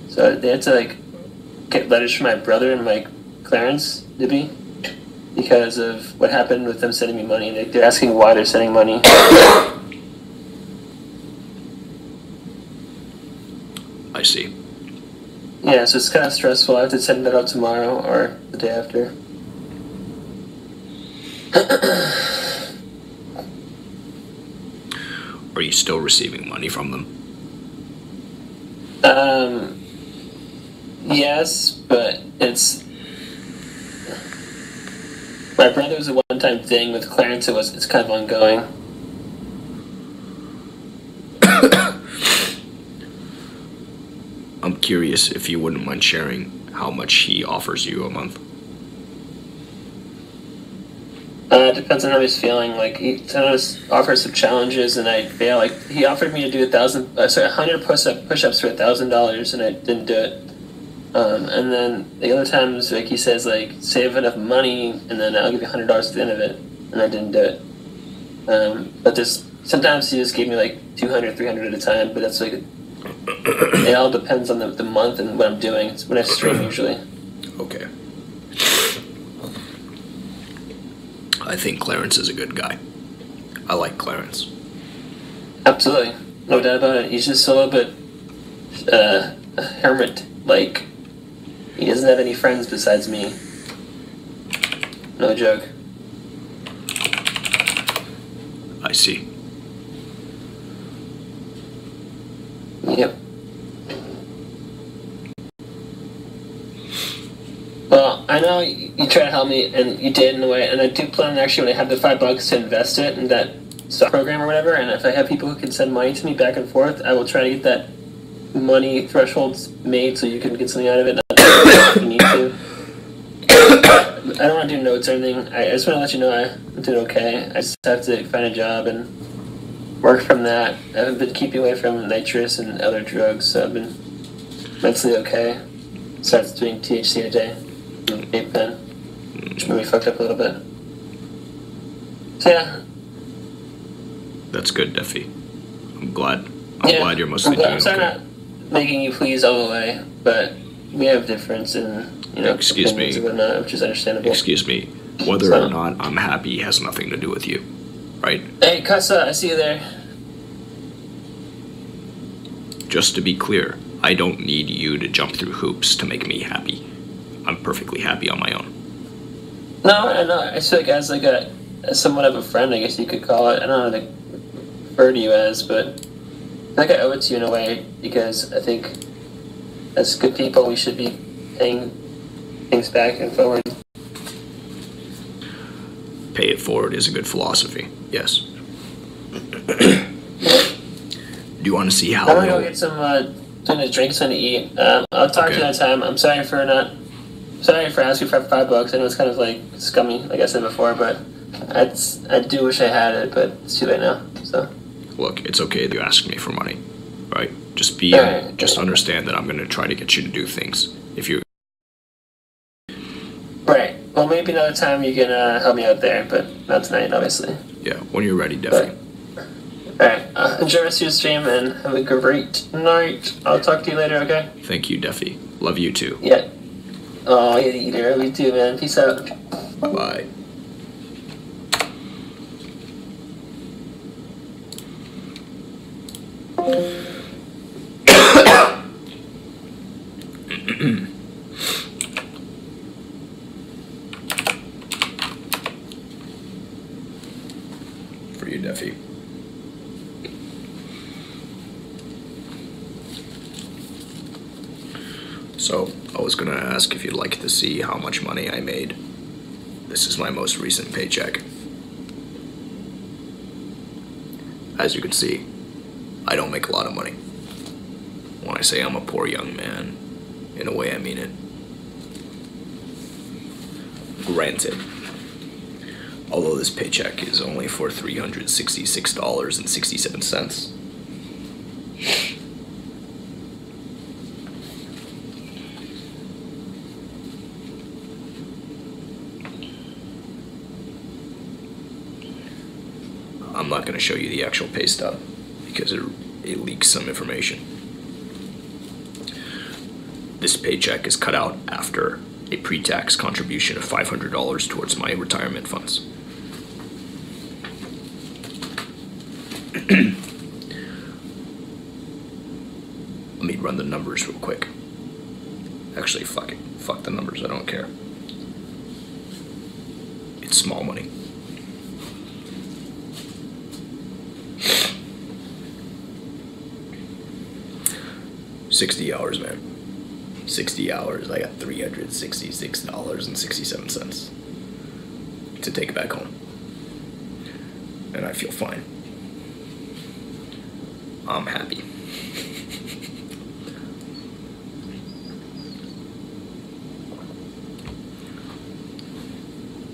so they had to like get letters from my brother and my Clarence Dibby because of what happened with them sending me money. They're asking why they're sending money. I see. Yeah, so it's kind of stressful. I have to send that out tomorrow or the day after. Are you still receiving money from them? Yes, but it's... My brother was a one-time thing. With Clarence, it's kind of ongoing. I'm curious if you wouldn't mind sharing how much he offers you a month. It depends on how he's feeling. Like, he sometimes offers some challenges and I fail. Like, he offered me to do 100 push-ups for $1,000 and I didn't do it. And then the other times, like, he says, like, save enough money and then I'll give you $100 at the end of it. And I didn't do it. But sometimes he just gave me, like, 200, 300 at a time, but that's, like, it all depends on the month and what I'm doing. It's when I stream, usually. Okay. I think Clarence is a good guy. I like Clarence. Absolutely. No doubt about it. He's just a little bit a hermit. Like, he doesn't have any friends besides me. No joke. I see. Yep. Well, I know you try to help me, and you did in a way, and I do plan actually when I have the $5 to invest it in that stock program or whatever, and if I have people who can send money to me back and forth, I will try to get that money thresholds made so you can get something out of it, not if you need to. I don't want to do notes or anything. I just want to let you know I'm doing okay. I just have to find a job and work from that. I haven't been keeping away from nitrous and other drugs, so I've been mentally okay. Started doing THC today, and vape pen, which made me fucked up a little bit. So yeah. That's good, Duffy. I'm glad you're mostly doing I'm sorry okay. not making you please all the way, but we have difference in, Excuse opinions me. and whatnot, which is understandable. Excuse me. Whether or not I'm happy has nothing to do with you, right? Hey, Kussah, I see you there. Just to be clear, I don't need you to jump through hoops to make me happy. I'm perfectly happy on my own. No, I feel like as somewhat of a friend, I guess you could call it. I don't know how to refer to you as, but I feel like I owe it to you in a way because I think as good people we should be paying things back and forward. Pay it forward is a good philosophy, yes. Do you want to see how... I'm gonna go get some drinks and to eat. I'll talk to you another time. I'm sorry for asking for $5. I know it's kind of like scummy, like I said before, but I do wish I had it, but it's too late now. So look, it's okay that you ask me for money, right? Just understand that I'm gonna try to get you to do things. If you... Right. Well, maybe another time you can help me out there, but not tonight, obviously. Yeah, when you're ready, definitely. Alright, enjoy the rest of your stream and have a great night. I'll talk to you later, okay? Thank you, Duffy. Love you too. Yeah. Oh, you eater. Love you too, man. Peace out. Bye. For you, Duffy. So, I was gonna ask if you'd like to see how much money I made. This is my most recent paycheck. As you can see, I don't make a lot of money. When I say I'm a poor young man, in a way I mean it. Granted, although this paycheck is only for $366.67. I'm not going to show you the actual pay stub because it leaks some information. This paycheck is cut out after a pre-tax contribution of $500 towards my retirement funds. Let me run the numbers real quick. Actually, fuck it. Fuck the numbers, I don't care. It's small money. $60 hours, man. 60 hours, I got $366.67 to take back home. And I feel fine. I'm happy.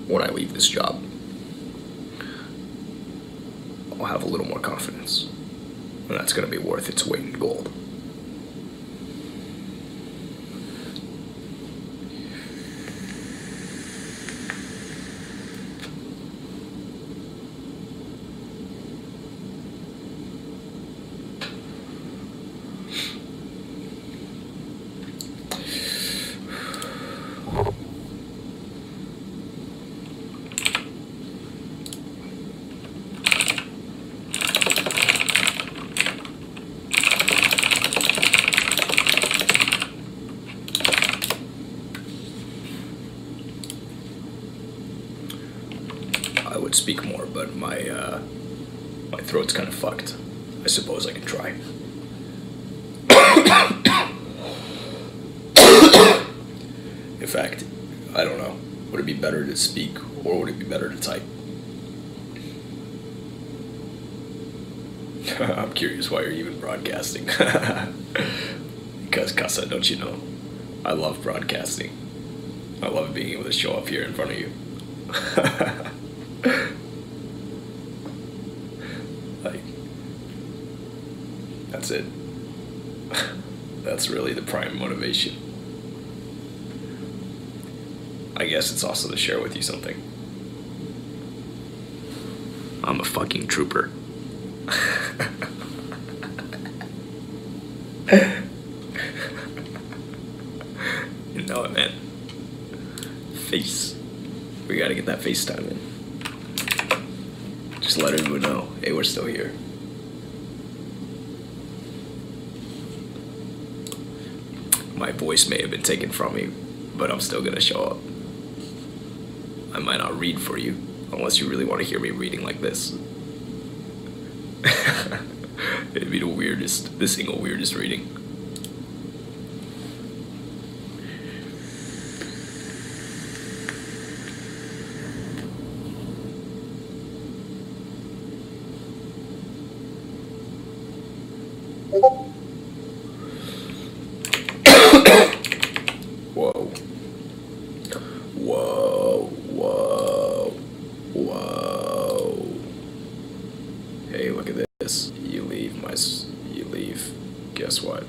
When I leave this job, I'll have a little more confidence. And that's gonna be worth its weight in gold. I would speak more, but my throat's kind of fucked. I suppose I can try. In fact, I don't know. Would it be better to speak or would it be better to type? I'm curious why you're even broadcasting. Because Kussah, don't you know? I love broadcasting. I love being able to show up here in front of you. Like, that's it. That's really the prime motivation. I guess it's also to share with you something. I'm a fucking trooper. You know it, man. Face. We gotta get that FaceTime in. Just let everyone know, hey, we're still here. My voice may have been taken from me, but I'm still gonna show up. I might not read for you, unless you really want to hear me reading like this. It'd be the single weirdest reading. Whoa. Whoa, whoa, whoa. Hey, look at this. You leave. Guess what?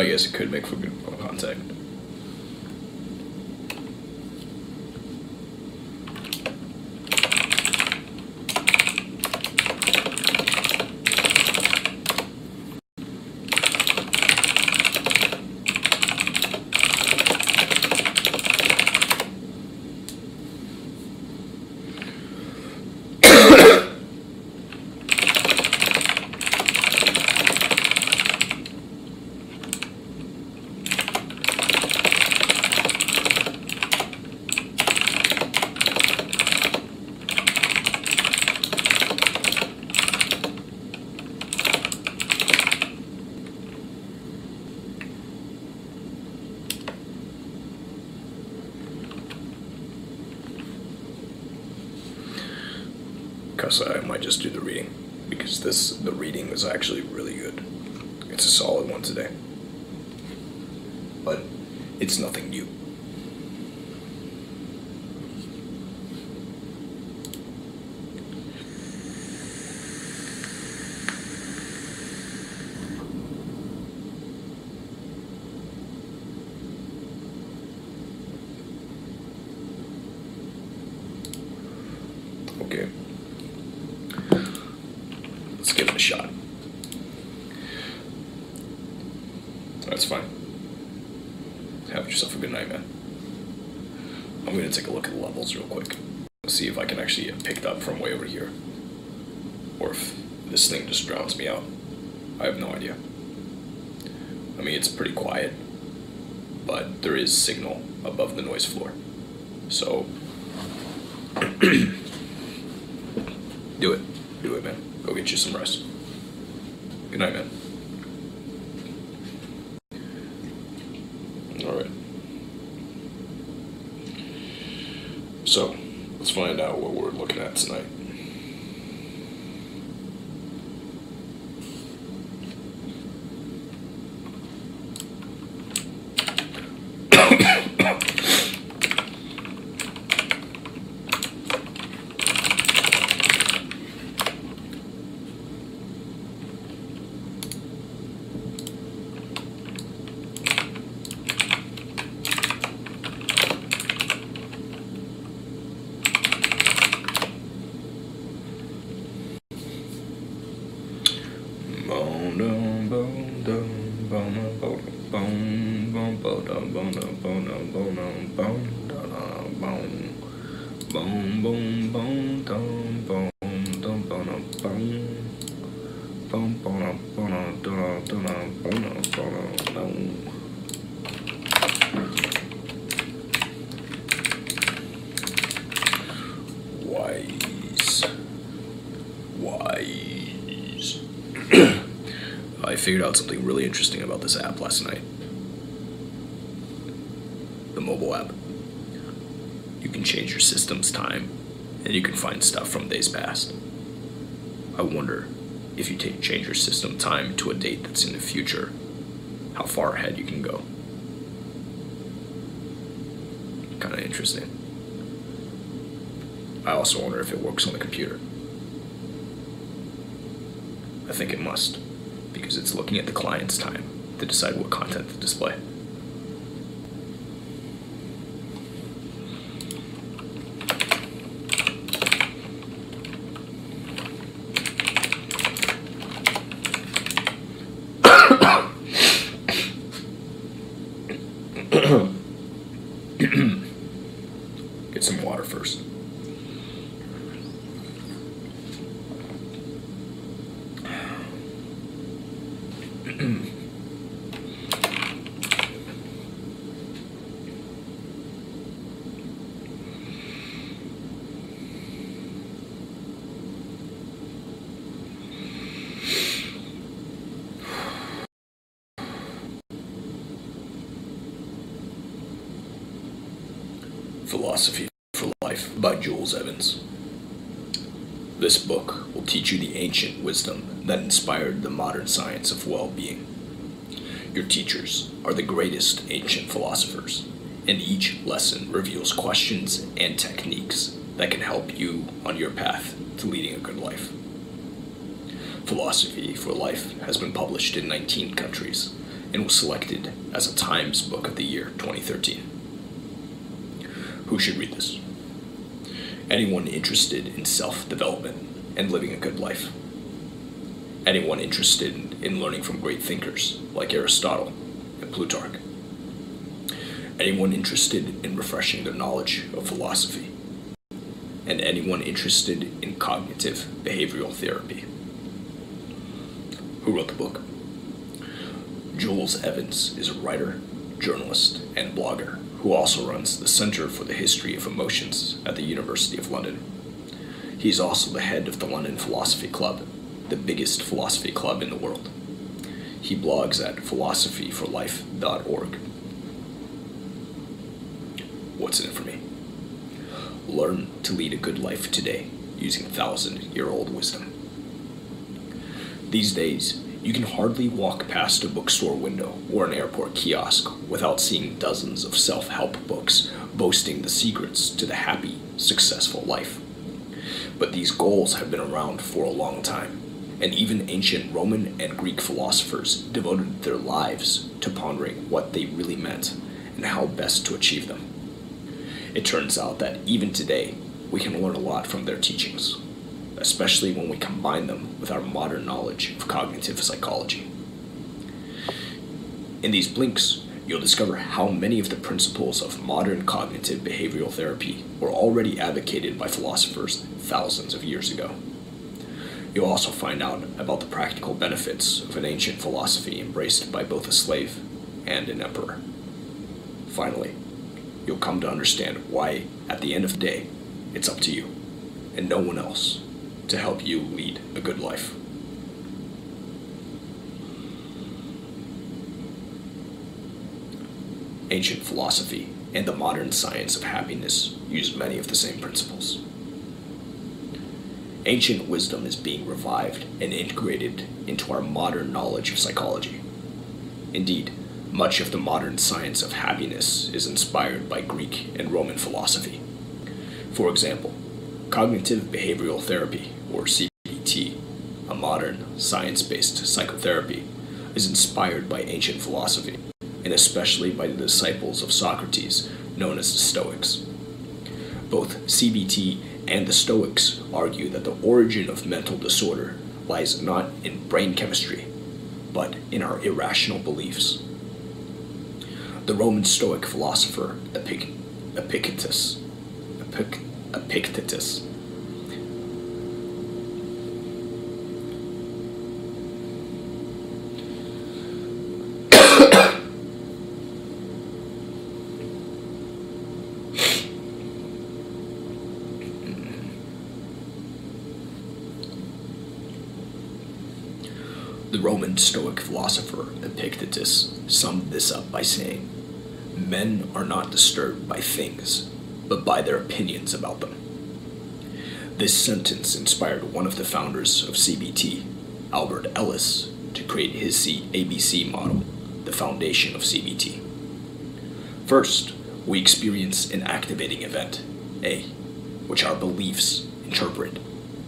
I guess it could make for good contact. Kussah, I might just do the reading, because the reading was actually really good. It's a solid one today. But it's nothing new. Okay. Let's give it a shot. That's fine. Have yourself a good night, man. I'm gonna take a look at the levels real quick. See if I can actually get picked up from way over here. Or if this thing just drowns me out. I have no idea. I mean, it's pretty quiet, but there is signal above the noise floor. So, do it. Do it, man. Go get you some rest. Good night, man. Alright. So, let's find out what we're looking at tonight. Wise. I figured out something really interesting about this app last night. The mobile app. You can change your system's time, and you can find stuff from days past. I wonder if you change your system time to a date that's in the future, how far ahead you can go. Kind of interesting. I also wonder if it works on the computer. I think it must, because it's looking at the client's time to decide what content to display. Get some water first. Philosophy for Life by Jules Evans. This book will teach you the ancient wisdom that inspired the modern science of well-being. Your teachers are the greatest ancient philosophers, and each lesson reveals questions and techniques that can help you on your path to leading a good life. Philosophy for Life has been published in 19 countries and was selected as a Times Book of the Year 2013. Who should read this? Anyone interested in self-development and living a good life. Anyone interested in learning from great thinkers like Aristotle and Plutarch. Anyone interested in refreshing their knowledge of philosophy. And anyone interested in cognitive behavioral therapy. Who wrote the book? Jules Evans is a writer, journalist, and blogger who also runs the Center for the History of Emotions at the University of London. He is also the head of the London Philosophy Club, the biggest philosophy club in the world. He blogs at philosophyforlife.org. What's in it for me? Learn to lead a good life today using 1,000-year-old wisdom. These days, you can hardly walk past a bookstore window or an airport kiosk without seeing dozens of self-help books boasting the secrets to the happy, successful life. But these goals have been around for a long time, and even ancient Roman and Greek philosophers devoted their lives to pondering what they really meant and how best to achieve them. It turns out that even today, we can learn a lot from their teachings, especially when we combine them with our modern knowledge of cognitive psychology. In these blinks, you'll discover how many of the principles of modern cognitive behavioral therapy were already advocated by philosophers thousands of years ago. You'll also find out about the practical benefits of an ancient philosophy embraced by both a slave and an emperor. Finally, you'll come to understand why, at the end of the day, it's up to you, and no one else, to help you lead a good life. Ancient philosophy and the modern science of happiness use many of the same principles. Ancient wisdom is being revived and integrated into our modern knowledge of psychology. Indeed, much of the modern science of happiness is inspired by Greek and Roman philosophy. For example, cognitive behavioral therapy, or CBT, a modern science-based psychotherapy, is inspired by ancient philosophy, and especially by the disciples of Socrates, known as the Stoics. Both CBT and the Stoics argue that the origin of mental disorder lies not in brain chemistry, but in our irrational beliefs. The Roman Stoic philosopher Epictetus The Roman Stoic philosopher Epictetus summed this up by saying, "Men are not disturbed by things, but by their opinions about them." This sentence inspired one of the founders of CBT, Albert Ellis, to create his ABC model, the foundation of CBT. First, we experience an activating event, A, which our beliefs interpret,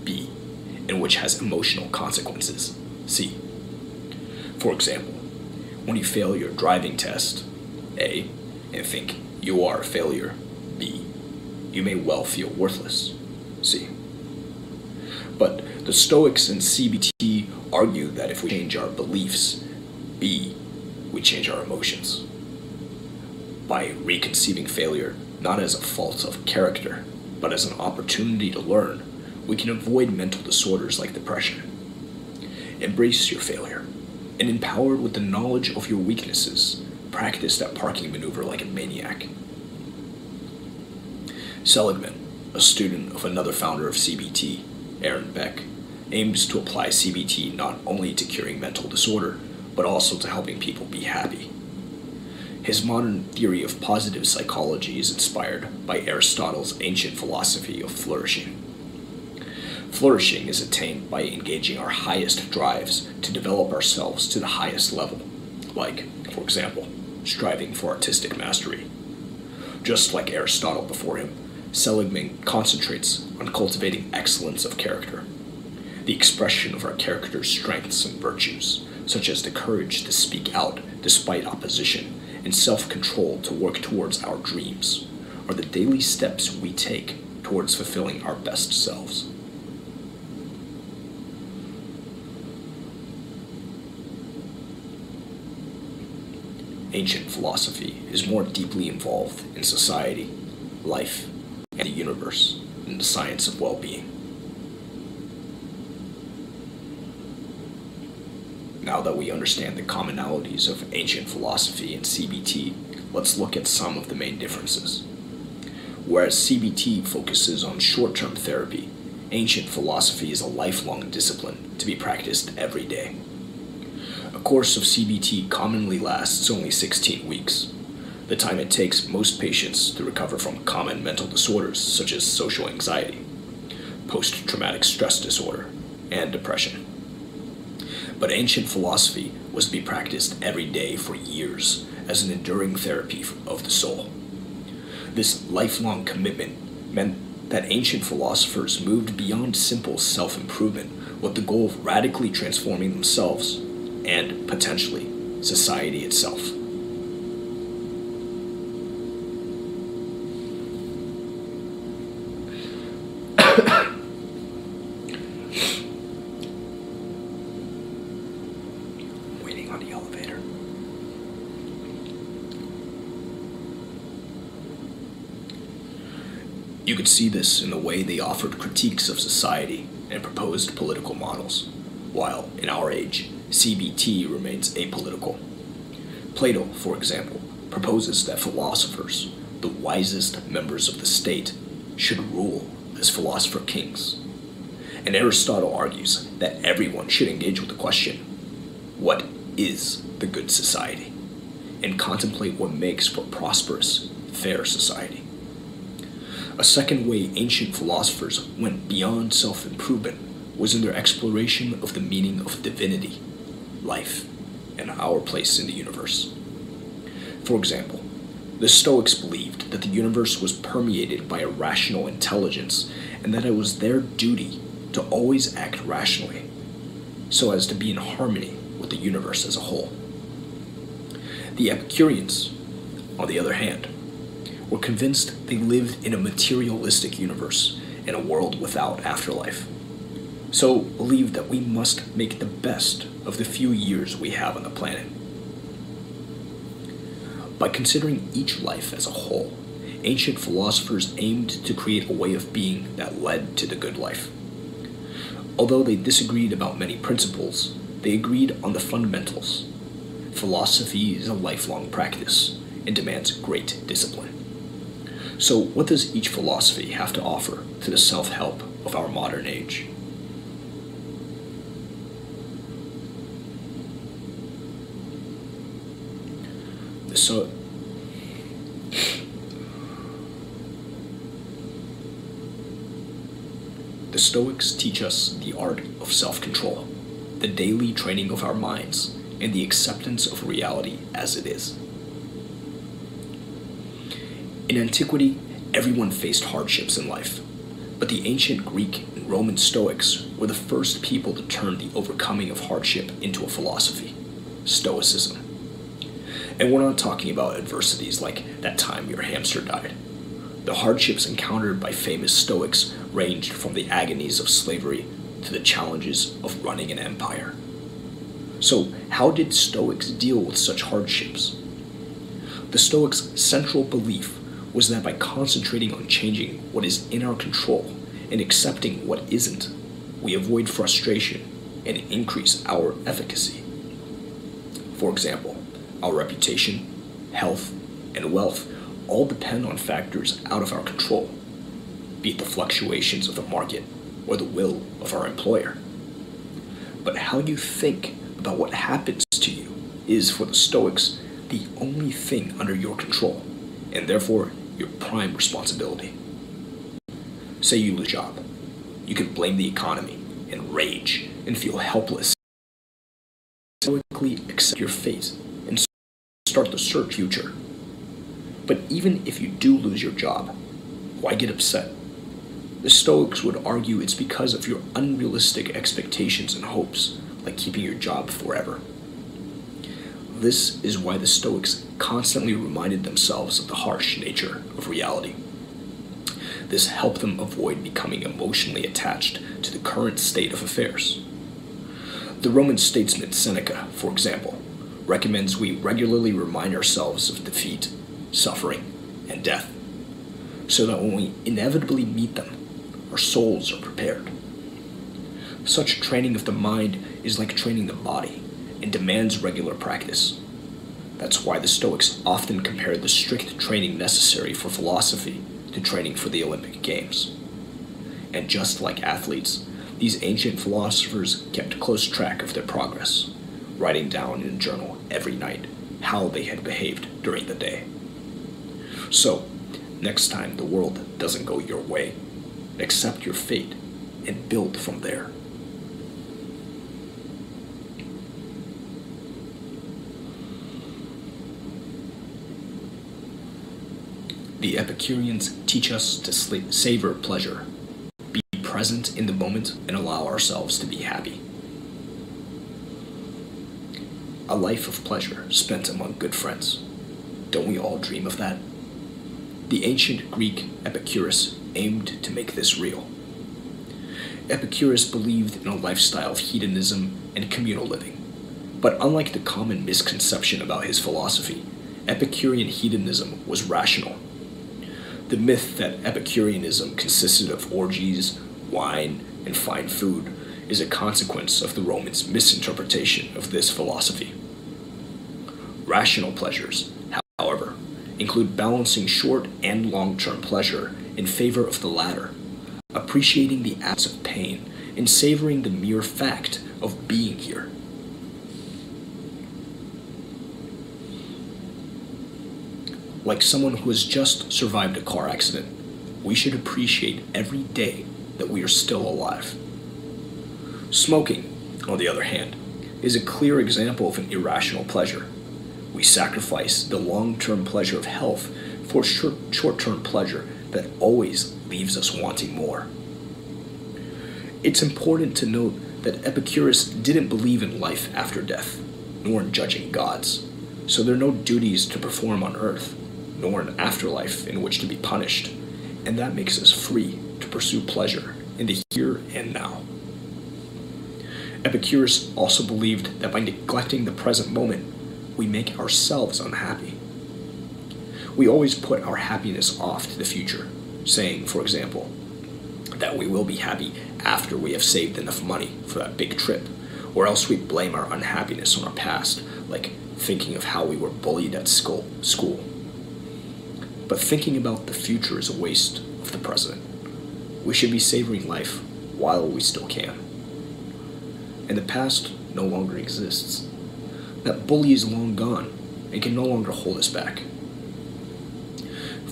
B, and which has emotional consequences, C. For example, when you fail your driving test, A, and think you are a failure, B, you may well feel worthless, C. But the Stoics and CBT argue that if we change our beliefs, B, we change our emotions. By reconceiving failure not as a fault of character, but as an opportunity to learn, we can avoid mental disorders like depression. Embrace your failure, and empowered with the knowledge of your weaknesses, practice that parking maneuver like a maniac. Seligman, a student of another founder of CBT, Aaron Beck, aims to apply CBT not only to curing mental disorder, but also to helping people be happy. His modern theory of positive psychology is inspired by Aristotle's ancient philosophy of flourishing. Flourishing is attained by engaging our highest drives to develop ourselves to the highest level, like, for example, striving for artistic mastery. Just like Aristotle before him, Seligman concentrates on cultivating excellence of character, the expression of our character's strengths and virtues, such as the courage to speak out despite opposition and self-control to work towards our dreams, are the daily steps we take towards fulfilling our best selves. Ancient philosophy is more deeply involved in society, life, and the universe than the science of well-being. Now that we understand the commonalities of ancient philosophy and CBT, let's look at some of the main differences. Whereas CBT focuses on short-term therapy, ancient philosophy is a lifelong discipline to be practiced every day. A course of CBT commonly lasts only 16 weeks, the time it takes most patients to recover from common mental disorders such as social anxiety, post-traumatic stress disorder, and depression. But ancient philosophy was to be practiced every day for years as an enduring therapy of the soul. This lifelong commitment meant that ancient philosophers moved beyond simple self-improvement with the goal of radically transforming themselves and, potentially, society itself. Waiting on the elevator. You could see this in the way they offered critiques of society and proposed political models, while, in our age, CBT remains apolitical. Plato, for example, proposes that philosophers, the wisest members of the state, should rule as philosopher kings. And Aristotle argues that everyone should engage with the question, what is the good society? And contemplate what makes for prosperous, fair society. A second way ancient philosophers went beyond self-improvement was in their exploration of the meaning of divinity, life, and our place in the universe. For example, the Stoics believed that the universe was permeated by a rational intelligence and that it was their duty to always act rationally, so as to be in harmony with the universe as a whole. The Epicureans, on the other hand, were convinced they lived in a materialistic universe in a world without afterlife, so believed that we must make the best of the few years we have on the planet. By considering each life as a whole, ancient philosophers aimed to create a way of being that led to the good life. Although they disagreed about many principles, they agreed on the fundamentals. Philosophy is a lifelong practice and demands great discipline. So what does each philosophy have to offer to the self-help of our modern age? The Stoics teach us the art of self-control, the daily training of our minds, and the acceptance of reality as it is. In antiquity, everyone faced hardships in life, but the ancient Greek and Roman Stoics were the first people to turn the overcoming of hardship into a philosophy, Stoicism. And we're not talking about adversities like that time your hamster died. The hardships encountered by famous Stoics ranged from the agonies of slavery to the challenges of running an empire. So, how did Stoics deal with such hardships? The Stoics' central belief was that by concentrating on changing what is in our control and accepting what isn't, we avoid frustration and increase our efficacy. For example, our reputation, health, and wealth all depend on factors out of our control, be it the fluctuations of the market or the will of our employer. But how you think about what happens to you is, for the Stoics, the only thing under your control, and therefore your prime responsibility. Say you lose a job. You can blame the economy and rage and feel helpless. Stoically accept your fate and start the search future. But even if you do lose your job, why get upset? The Stoics would argue it's because of your unrealistic expectations and hopes, like keeping your job forever. This is why the Stoics constantly reminded themselves of the harsh nature of reality. This helped them avoid becoming emotionally attached to the current state of affairs. The Roman statesman Seneca, for example, recommends we regularly remind ourselves of defeat, suffering, and death, so that when we inevitably meet them, our souls are prepared. Such training of the mind is like training the body and demands regular practice. That's why the Stoics often compared the strict training necessary for philosophy to training for the Olympic Games. And just like athletes, these ancient philosophers kept close track of their progress, writing down in a journal every night how they had behaved during the day. So, next time the world doesn't go your way, accept your fate and build from there. The Epicureans teach us to savor pleasure, be present in the moment, and allow ourselves to be happy. A life of pleasure spent among good friends. Don't we all dream of that? The ancient Greek Epicurus aimed to make this real. Epicurus believed in a lifestyle of hedonism and communal living. But unlike the common misconception about his philosophy, Epicurean hedonism was rational. The myth that Epicureanism consisted of orgies, wine, and fine food is a consequence of the Romans' misinterpretation of this philosophy. Rational pleasures, however, include balancing short and long-term pleasure in favor of the latter, appreciating the absence of pain, and savoring the mere fact of being here. Like someone who has just survived a car accident, we should appreciate every day that we are still alive. Smoking, on the other hand, is a clear example of an irrational pleasure. We sacrifice the long-term pleasure of health for short-term pleasure that always leaves us wanting more. It's important to note that Epicurus didn't believe in life after death, nor in judging gods, so there are no duties to perform on earth, nor an afterlife in which to be punished, and that makes us free to pursue pleasure in the here and now. Epicurus also believed that by neglecting the present moment, we make ourselves unhappy. We always put our happiness off to the future, saying, for example, that we will be happy after we have saved enough money for that big trip, or else we blame our unhappiness on our past, like thinking of how we were bullied at school. But thinking about the future is a waste of the present. We should be savoring life while we still can. And the past no longer exists. That bully is long gone and can no longer hold us back.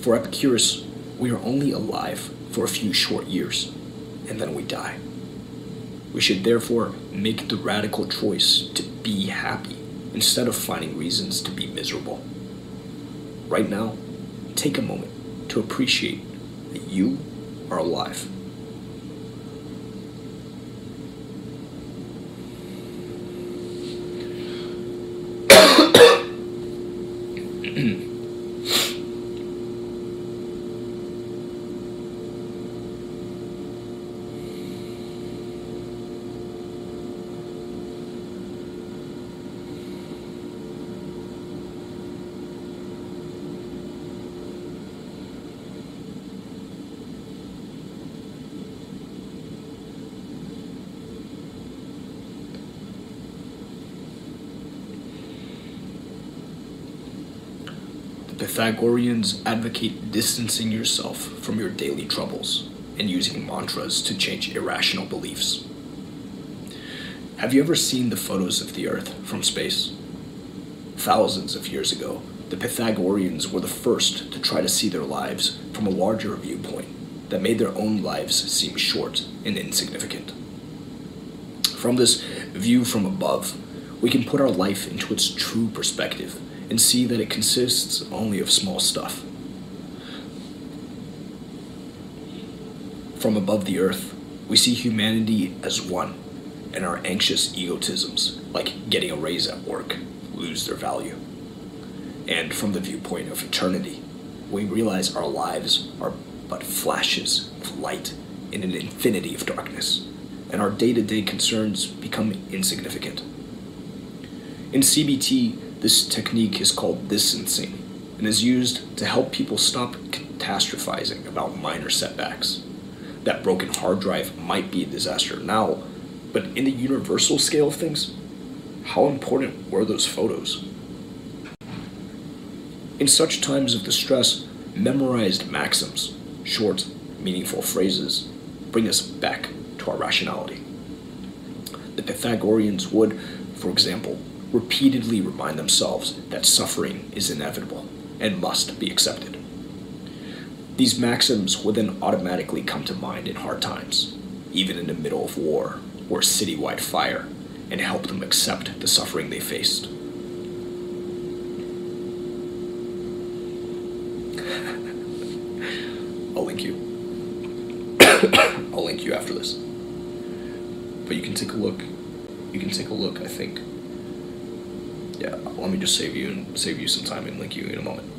For Epicurus, we are only alive for a few short years, and then we die. We should therefore make the radical choice to be happy instead of finding reasons to be miserable. Right now, take a moment to appreciate that you are alive. The Pythagoreans advocate distancing yourself from your daily troubles and using mantras to change irrational beliefs. Have you ever seen the photos of the Earth from space? Thousands of years ago, the Pythagoreans were the first to try to see their lives from a larger viewpoint that made their own lives seem short and insignificant. From this view from above, we can put our life into its true perspective and see that it consists only of small stuff. From above the earth, we see humanity as one, and our anxious egotisms, like getting a raise at work, lose their value. And from the viewpoint of eternity, we realize our lives are but flashes of light in an infinity of darkness, and our day-to-day concerns become insignificant. In CBT, this technique is called distancing and is used to help people stop catastrophizing about minor setbacks. That broken hard drive might be a disaster now, but in the universal scale of things, how important were those photos? In such times of distress, memorized maxims, short, meaningful phrases, bring us back to our rationality. The Pythagoreans would, for example, repeatedly remind themselves that suffering is inevitable and must be accepted. These maxims would then automatically come to mind in hard times, even in the middle of war or citywide fire, and help them accept the suffering they faced. I'll link you. I'll link you after this. But you can take a look. I think. Yeah, let me just save you some time and link you in a moment.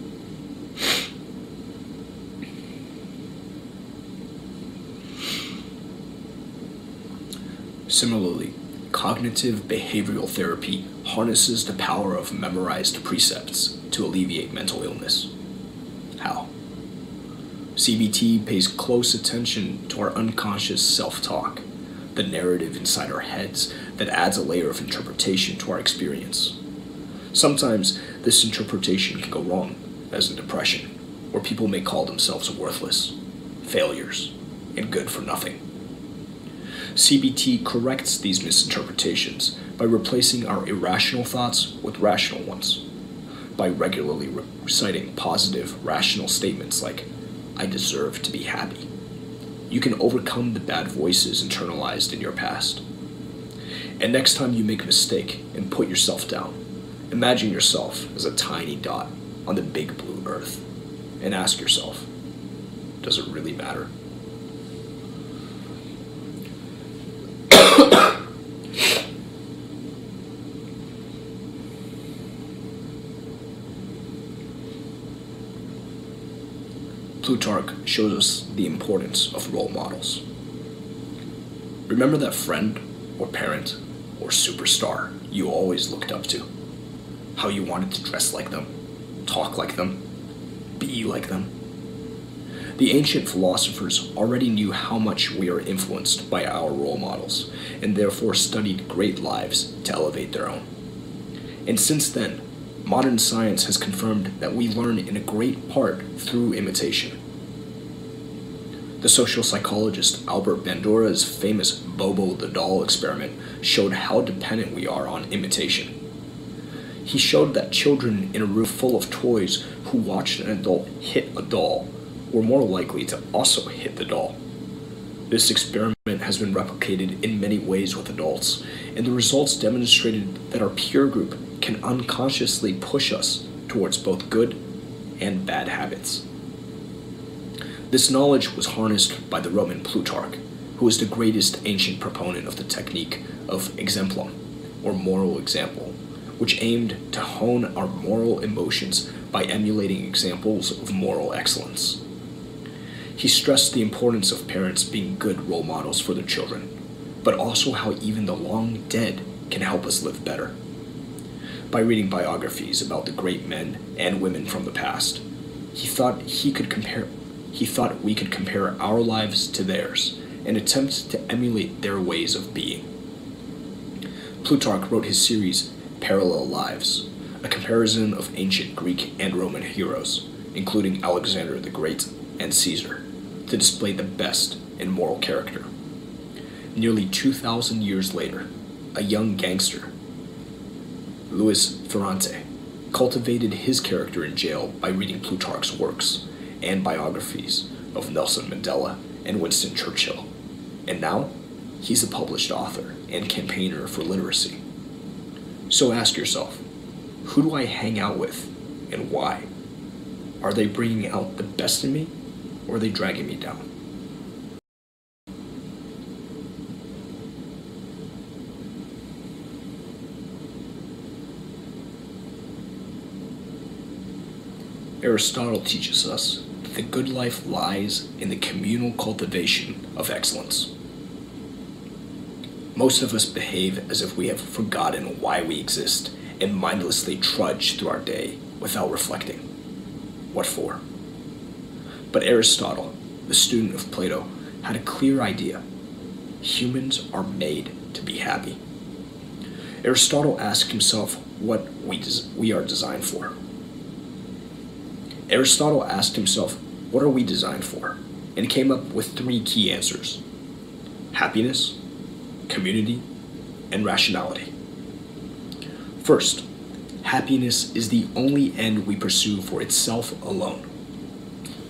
Similarly, cognitive behavioral therapy harnesses the power of memorized precepts to alleviate mental illness. How? CBT pays close attention to our unconscious self-talk, the narrative inside our heads that adds a layer of interpretation to our experience. Sometimes this interpretation can go wrong, as in depression, where people may call themselves worthless, failures, and good for nothing. CBT corrects these misinterpretations by replacing our irrational thoughts with rational ones, by regularly reciting positive, rational statements like, "I deserve to be happy." You can overcome the bad voices internalized in your past. And next time you make a mistake and put yourself down, imagine yourself as a tiny dot on the big blue earth and ask yourself, does it really matter? Plutarch shows us the importance of role models. Remember that friend or parent or superstar you always looked up to? How you wanted to dress like them, talk like them, be like them? The ancient philosophers already knew how much we are influenced by our role models, and therefore studied great lives to elevate their own. And since then, modern science has confirmed that we learn in a great part through imitation. The social psychologist Albert Bandura's famous Bobo the Doll experiment showed how dependent we are on imitation. He showed that children in a room full of toys who watched an adult hit a doll were more likely to also hit the doll. This experiment has been replicated in many ways with adults, and the results demonstrated that our peer group can unconsciously push us towards both good and bad habits. This knowledge was harnessed by the Roman Plutarch, who was the greatest ancient proponent of the technique of exemplum, or moral example, which aimed to hone our moral emotions by emulating examples of moral excellence. He stressed the importance of parents being good role models for their children, but also how even the long dead can help us live better. By reading biographies about the great men and women from the past, he thought we could compare our lives to theirs and attempt to emulate their ways of being. Plutarch wrote his series Parallel Lives, a comparison of ancient Greek and Roman heroes, including Alexander the Great and Caesar, to display the best in moral character. Nearly 2,000 years later, a young gangster, Louis Ferrante, cultivated his character in jail by reading Plutarch's works and biographies of Nelson Mandela and Winston Churchill. And now, he's a published author and campaigner for literacy. So ask yourself, who do I hang out with and why? Are they bringing out the best in me, or are they dragging me down? Aristotle teaches us that the good life lies in the communal cultivation of excellence. Most of us behave as if we have forgotten why we exist and mindlessly trudge through our day without reflecting. What for? But Aristotle, the student of Plato, had a clear idea. Humans are made to be happy. Aristotle asked himself what we are designed for. Aristotle asked himself, what are we designed for? And came up with three key answers: happiness, community, and rationality. First, happiness is the only end we pursue for itself alone.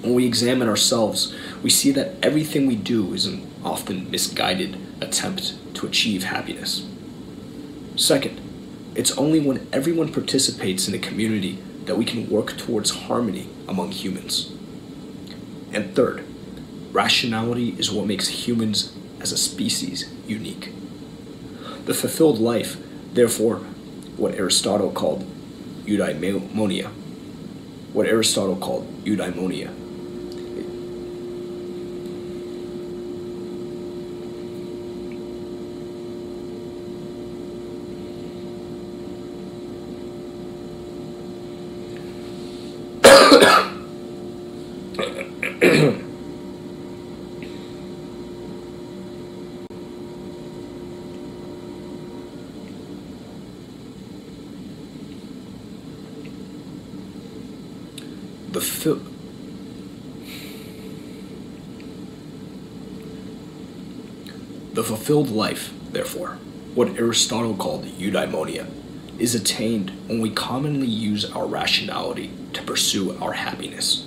When we examine ourselves, we see that everything we do is an often misguided attempt to achieve happiness. Second, it's only when everyone participates in a community that we can work towards harmony among humans. And third, rationality is what makes humans as a species unique. The fulfilled life, therefore, what Aristotle called eudaimonia. The fulfilled life, therefore, what Aristotle called eudaimonia, is attained when we commonly use our rationality to pursue our happiness.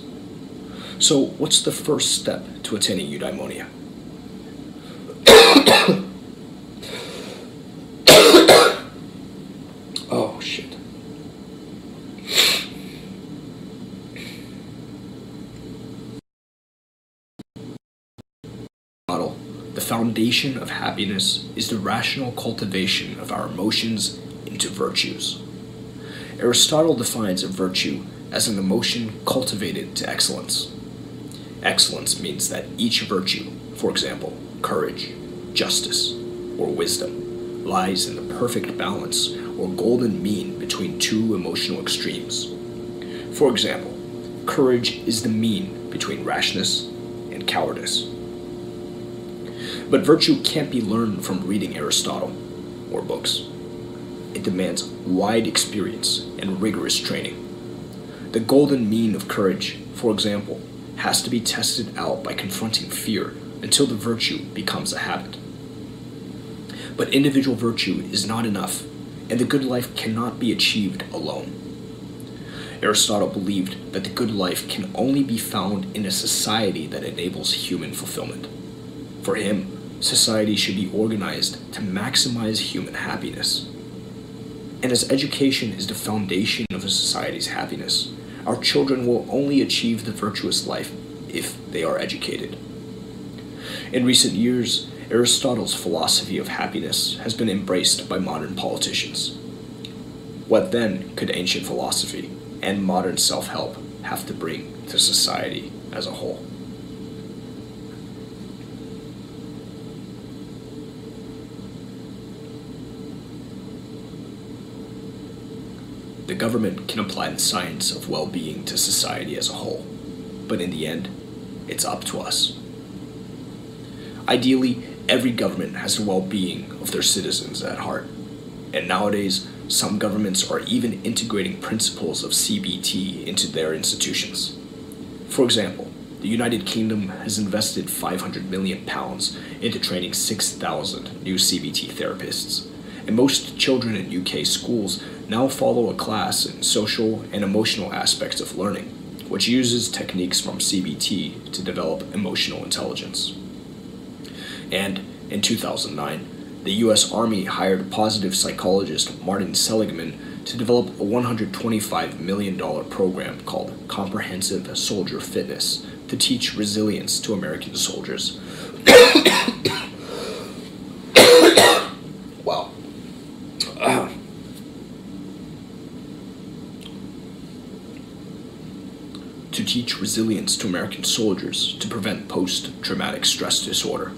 So, what's the first step to attaining eudaimonia? Oh, shit. The foundation of happiness is the rational cultivation of our emotions into virtues. Aristotle defines a virtue as an emotion cultivated to excellence. Excellence means that each virtue, for example, courage, justice, or wisdom, lies in the perfect balance or golden mean between two emotional extremes. For example, courage is the mean between rashness and cowardice. But virtue can't be learned from reading Aristotle or books. It demands wide experience and rigorous training. The golden mean of courage, for example, has to be tested out by confronting fear until the virtue becomes a habit. But individual virtue is not enough, and the good life cannot be achieved alone. Aristotle believed that the good life can only be found in a society that enables human fulfillment. For him, society should be organized to maximize human happiness. And as education is the foundation of a society's happiness, our children will only achieve the virtuous life if they are educated. In recent years, Aristotle's philosophy of happiness has been embraced by modern politicians. What then could ancient philosophy and modern self-help have to bring to society as a whole? The government can apply the science of well-being to society as a whole, but in the end, it's up to us. Ideally, every government has the well-being of their citizens at heart, and nowadays, some governments are even integrating principles of CBT into their institutions. For example, the United Kingdom has invested £500 million into training 6,000 new CBT therapists, and most children in UK schools now follow a class in social and emotional aspects of learning, which uses techniques from CBT to develop emotional intelligence. And in 2009, the US Army hired positive psychologist Martin Seligman to develop a $125 million program called Comprehensive Soldier Fitness to teach resilience to American soldiers. Wow. teach resilience to American soldiers to prevent post-traumatic stress disorder.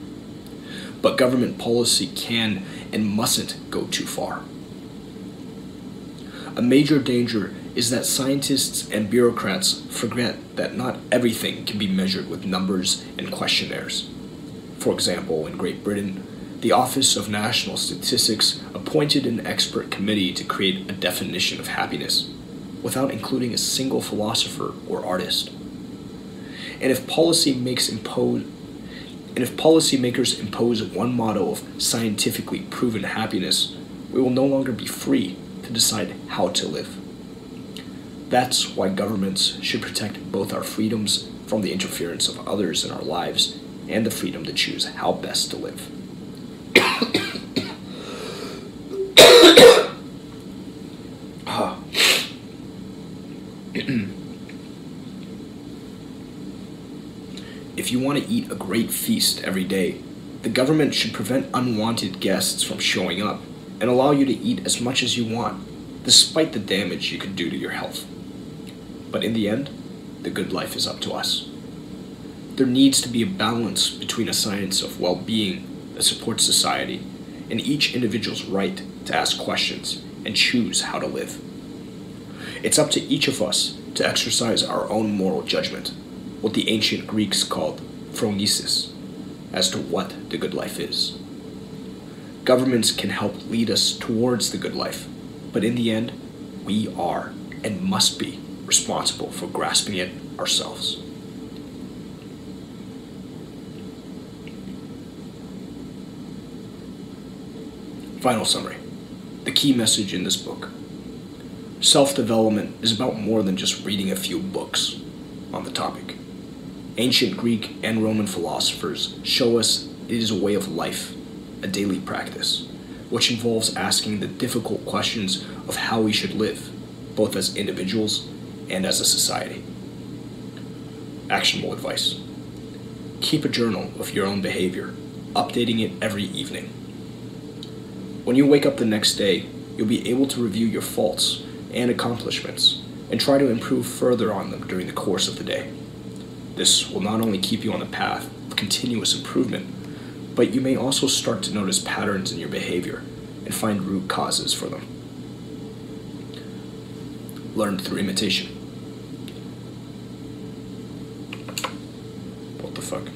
But government policy can and mustn't go too far. A major danger is that scientists and bureaucrats forget that not everything can be measured with numbers and questionnaires. For example, in Great Britain, the Office of National Statistics appointed an expert committee to create a definition of happiness, without including a single philosopher or artist. And if policymakers impose one model of scientifically proven happiness, we will no longer be free to decide how to live. That's why governments should protect both our freedoms from the interference of others in our lives and the freedom to choose how best to live. If you want to eat a great feast every day, the government should prevent unwanted guests from showing up and allow you to eat as much as you want, despite the damage you could do to your health. But in the end, the good life is up to us. There needs to be a balance between a science of well-being that supports society and each individual's right to ask questions and choose how to live. It's up to each of us to exercise our own moral judgment, what the ancient Greeks called phronesis, as to what the good life is. Governments can help lead us towards the good life, but in the end, we are and must be responsible for grasping it ourselves. Final summary. The key message in this book. Self-development is about more than just reading a few books on the topic. Ancient Greek and Roman philosophers show us it is a way of life, a daily practice, which involves asking the difficult questions of how we should live, both as individuals and as a society. Actionable advice. Keep a journal of your own behavior, updating it every evening. When you wake up the next day, you'll be able to review your faults and accomplishments and try to improve further on them during the course of the day. This will not only keep you on the path of continuous improvement, but you may also start to notice patterns in your behavior and find root causes for them. Learned through imitation. What the fuck?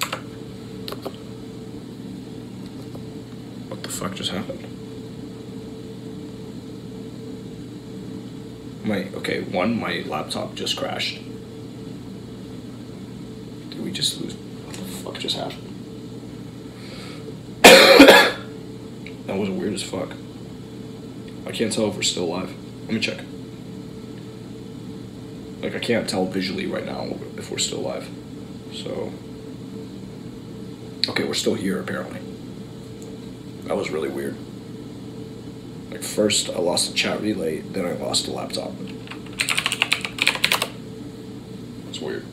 What the fuck just happened? My laptop just crashed. Did we just lose? What the fuck just happened? That was weird as fuck. I can't tell if we're still alive. Let me check. I can't tell visually right now if we're still alive. So, okay, we're still here apparently. That was really weird. First I lost the chat relay, then I lost the laptop. It's weird.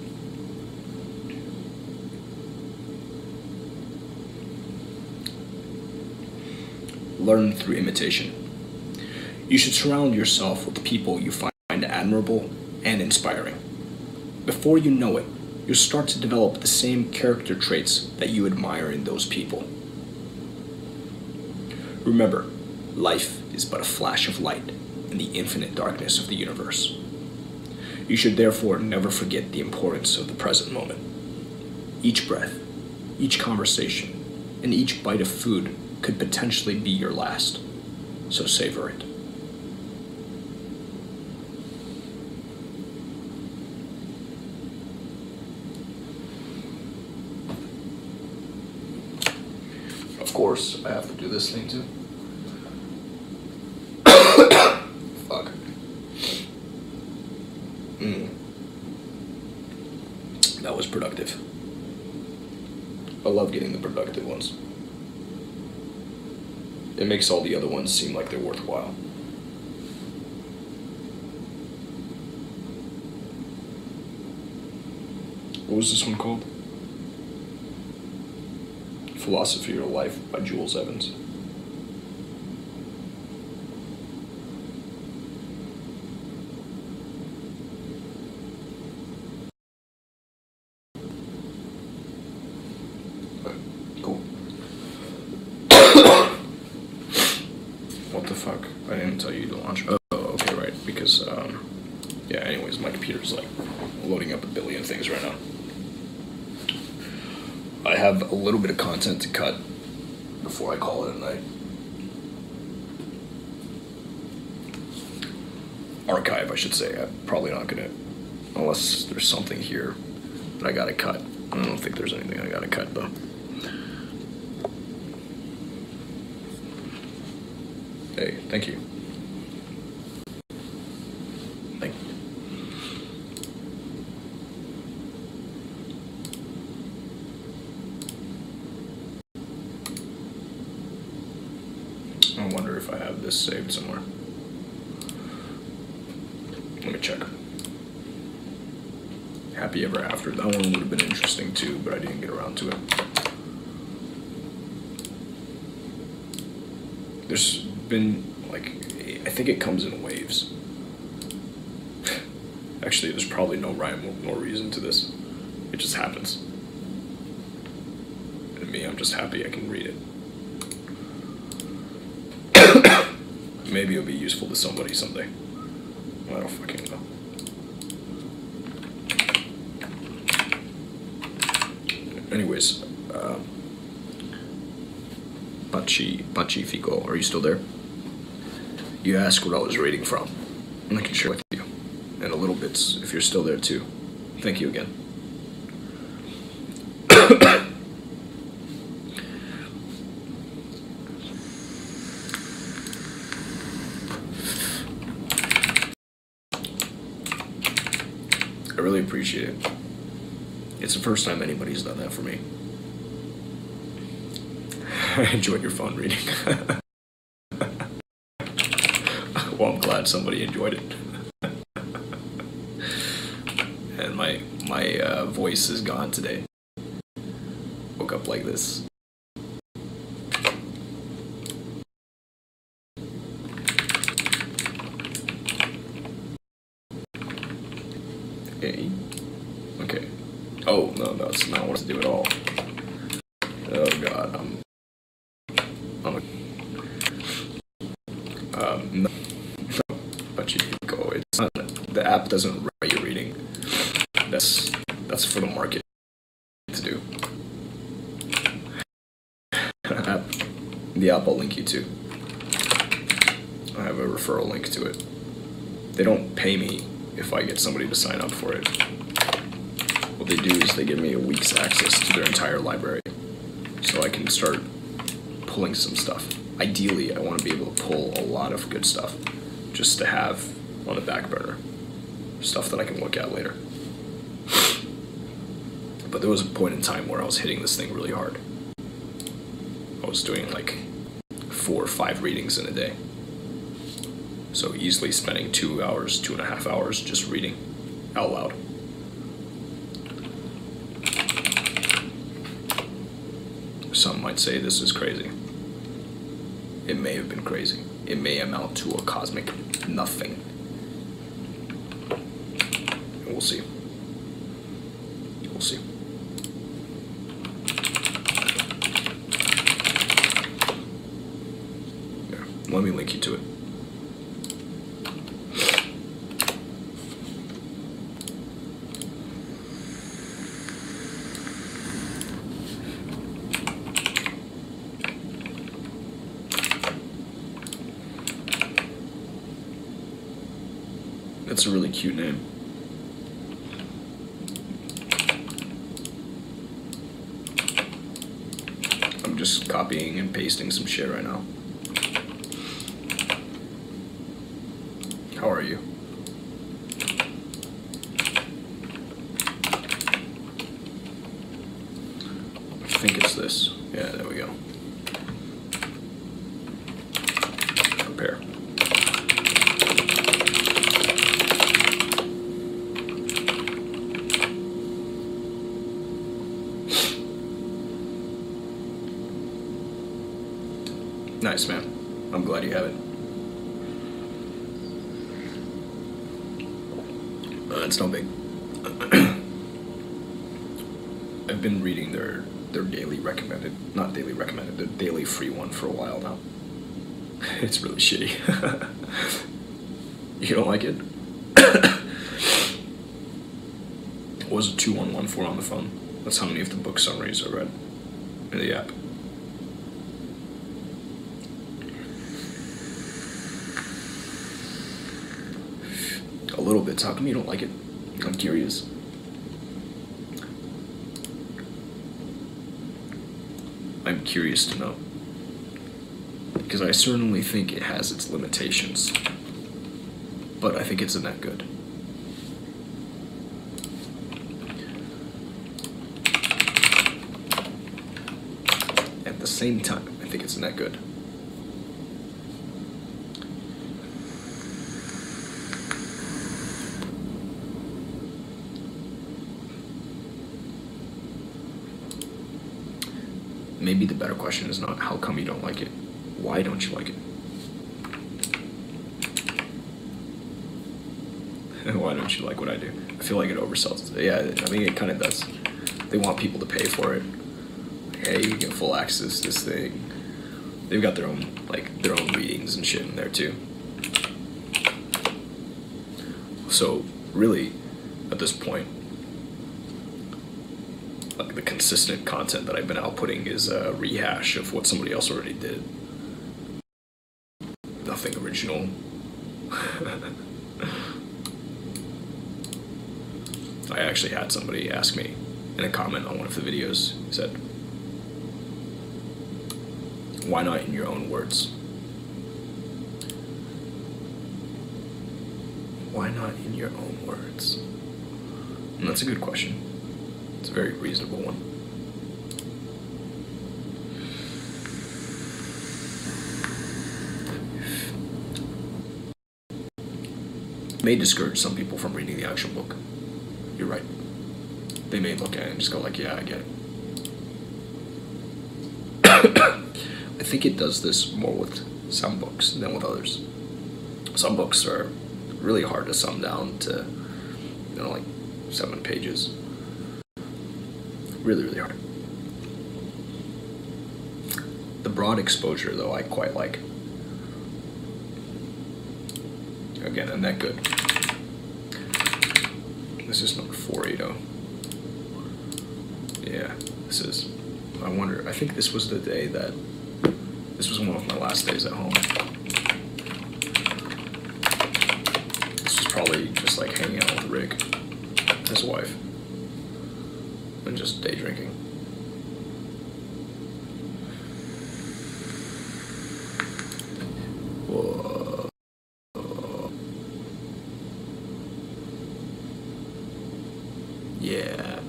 Learn through imitation. You should surround yourself with people you find admirable and inspiring. Before you know it, you'll start to develop the same character traits that you admire in those people. Remember, life is but a flash of light in the infinite darkness of the universe. You should therefore never forget the importance of the present moment. Each breath, each conversation, and each bite of food could potentially be your last, so savor it. Of course, I have to do this thing too. Fuck. That was productive. I love getting the productive ones. It makes all the other ones seem like they're worthwhile. What was this one called? Philosophy of Life by Jules Evans. fuck? I didn't tell you to launch. Oh, okay, right. Because, yeah, anyways, my computer's like loading up a billion things right now. I have a little bit of content to cut before I call it a night. Archive, I should say. I'm probably not gonna, unless there's something here that I gotta cut. I don't think there's anything I gotta cut though. Hey, thank you. Thank you. I wonder if I have this saved somewhere. Let me check. Happy Ever After. That one would have been interesting too, but I didn't get around to it. There's been, like, I think it comes in waves. Actually, there's probably no rhyme nor reason to this. It just happens. And me, I'm just happy I can read it. Maybe it'll be useful to somebody someday. I don't fucking know. Anyways, Pacifico, are you still there? You asked what I was reading from, and I can share with you. And a little bits, if you're still there too. Thank you again. I really appreciate it. It's the first time anybody's done that for me. I enjoyed your fun reading. Well, I'm glad somebody enjoyed it. And my voice is gone today. Woke up like this. Okay. Oh, no, that's not what to do at all. Oh god, no, but you go, it's not, the app doesn't write your reading. That's for the market to do. The app I'll link you to. I have a referral link to it. They don't pay me if I get somebody to sign up for it. What they do is they give me a week's access to their entire library, so I can start pulling some stuff. Ideally, I want to be able to pull a lot of good stuff, just to have on the back burner. Stuff that I can look at later. But there was a point in time where I was hitting this thing really hard. I was doing like 4 or 5 readings in a day. So easily spending 2 hours, 2.5 hours just reading out loud. Some might say this is crazy. It may have been crazy. It may amount to a cosmic nothing. And we'll see. We'll see. Yeah, let me link you to it. That's a really cute name. I'm just copying and pasting some shit right now. How are you? I think it's this. Yeah, there we go. Prepare. Nice, man. I'm glad you have it. It's no big. I've been reading their daily recommended, not daily recommended, their daily free one for a while now. It's really shitty. You don't like it? What was it 2114 on the phone? That's how many of the book summaries I read in the app. A little bit. How come you don't like it? I'm curious. I'm curious to know. Because I certainly think it has its limitations. But I think it's a net good. At the same time, I think it's a net good. Maybe the better question is not how come you don't like it. Why don't you like it? Why don't you like what I do? I feel like it oversells it. Yeah, I mean, it kind of does. They want people to pay for it. Hey, you get full access to this thing. They've got their own readings and shit in there too. So really, at this point, like the consistent content that I've been outputting is a rehash of what somebody else already did. Nothing original. I actually had somebody ask me in a comment on one of the videos, he said, why not in your own words? Why not in your own words? And that's a good question. It's a very reasonable one. It may discourage some people from reading the actual book. You're right. They may look at it and just go like, yeah, I get it. I think it does this more with some books than with others. Some books are really hard to sum down to, you know, like 7 pages. Really, really hard. The broad exposure, though, I quite like. Again, and that good. This is number 480. Yeah, this is. I wonder, I think this was the day that, this was one of my last days at home. This was probably just like hanging out with Rick, his wife, and just day drinking. Whoa. Yeah,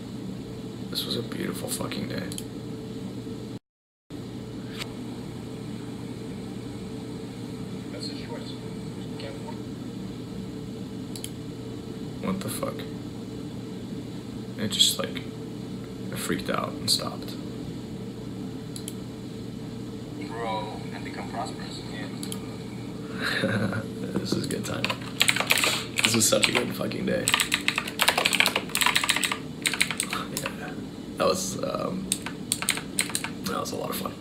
this was a beautiful fucking day. That's his choice. What the fuck? It just like, I freaked out and stopped. Grow and become prosperous. Yeah. This is a good time. This was such a good fucking day. Yeah, that was a lot of fun.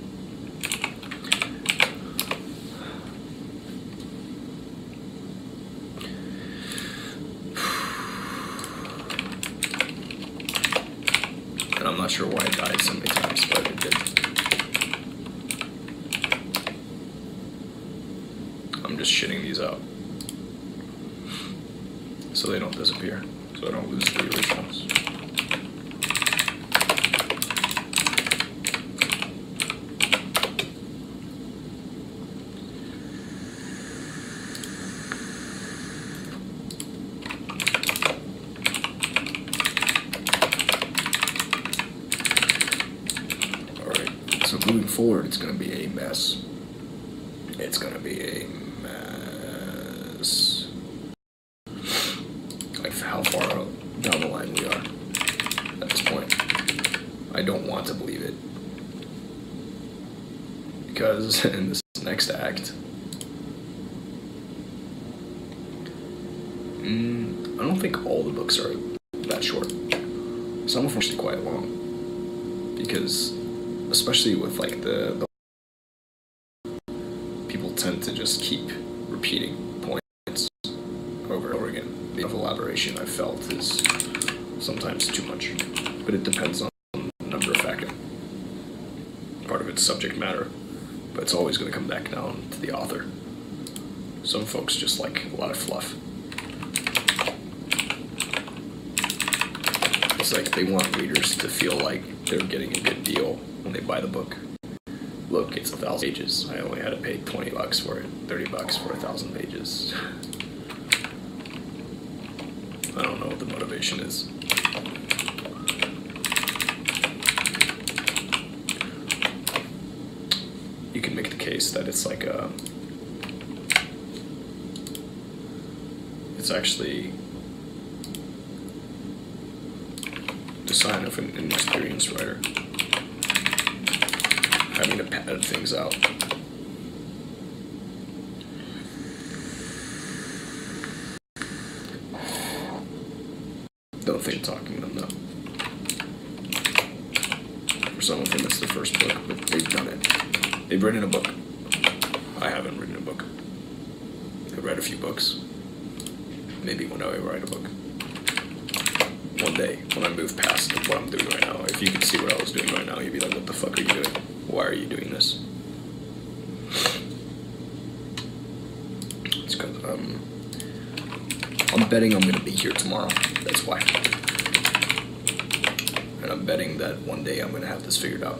And I'm not sure why I died so many times, but it did. I'm just shitting these out so they don't disappear, so I don't lose the originals. So moving forward, it's going to be a mess. It's going to be a mess. Like how far down the line we are at this point. I don't want to believe it. Because in this next act, I don't think all the books are that short. Some of them are actually quite long. Because especially with like the people tend to just keep repeating points over and over again. The elaboration I've felt is sometimes too much, but it depends on a number of factors. Part of it's subject matter, but it's always going to come back down to the author. Some folks just like a lot of fluff. It's like they want readers to feel like they're getting a good deal when they buy the book. Look, it's 1,000 pages. I only had to pay $20 for it, $30 for 1,000 pages. I don't know what the motivation is. You can make the case that it's like a... It's actually the sign of an inexperienced writer, having to pad things out. Don't think talking to them though. For some of them it's the first book, but they've done it. They've written a book. I haven't written a book. I've read a few books. Maybe one day I write a book. One day, when I move past what I'm doing right now, if you could see what I was doing right now, you'd be like, what the fuck are you doing? Why are you doing this? It's because I'm betting I'm going to be here tomorrow. That's why. And I'm betting that one day I'm going to have this figured out.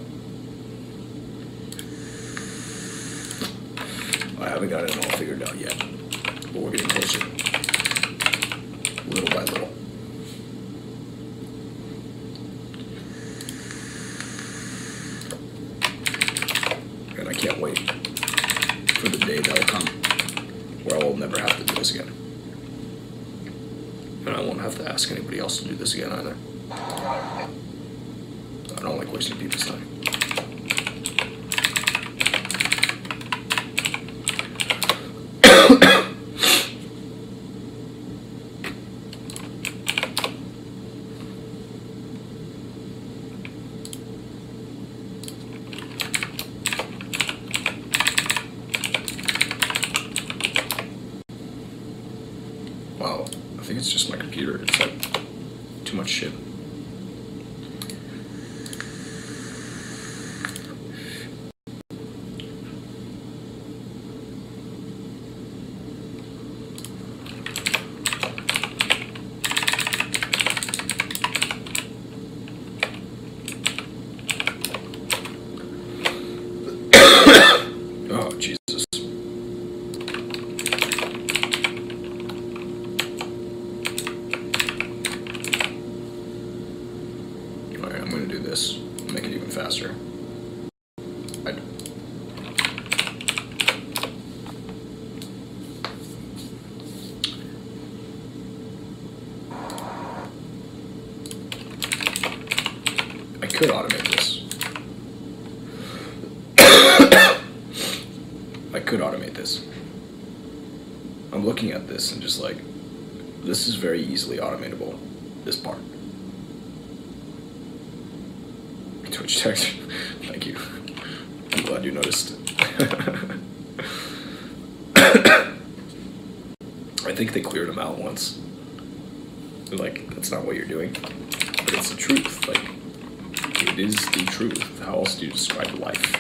I haven't got it all figured out yet, but we're getting closer. Little by little. And I can't wait for the day that'll come where I will never have to do this again. And I won't have to ask anybody else to do this again either. I don't like wasting people's time. Wow, I think it's just my computer. It's like too much shit. Oh, Jesus. Alright, I'm gonna do this. Make it even faster. I could automate this. I could automate this. I'm looking at this and just like, this is very easily automatable, this part. Twitch text, thank you. I'm glad you noticed. I think they cleared them out once. They're like, that's not what you're doing. But it's the truth, like, it is the truth. How else do you describe life?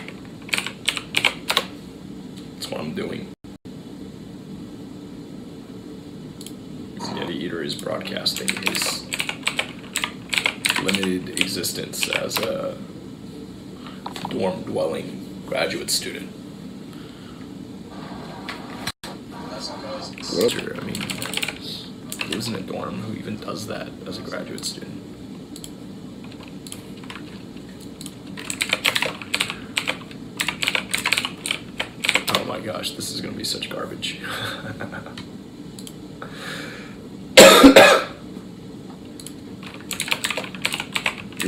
What I'm doing. Yeti Eater is broadcasting his limited existence as a dorm dwelling graduate student. I mean, who lives in a dorm who even does that as a graduate student? Oh my gosh, this is gonna be such garbage. You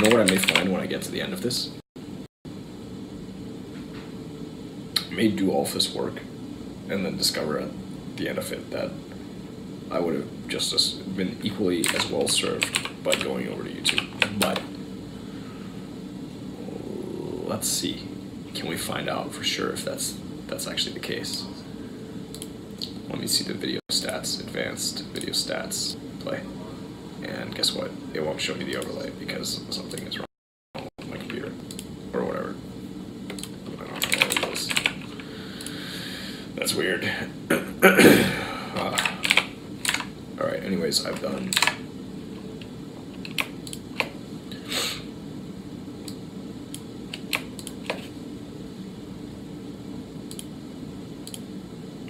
know what I may find when I get to the end of this? I may do all of this work and then discover at the end of it that I would have just been equally as well served by going over to YouTube. But let's see. Can we find out for sure if that's actually the case? Let me see the video stats, advanced video stats, play. And guess what? It won't show me the overlay because something is wrong with my computer or whatever. I don't know what it is. That's weird. Alright, anyways, I've done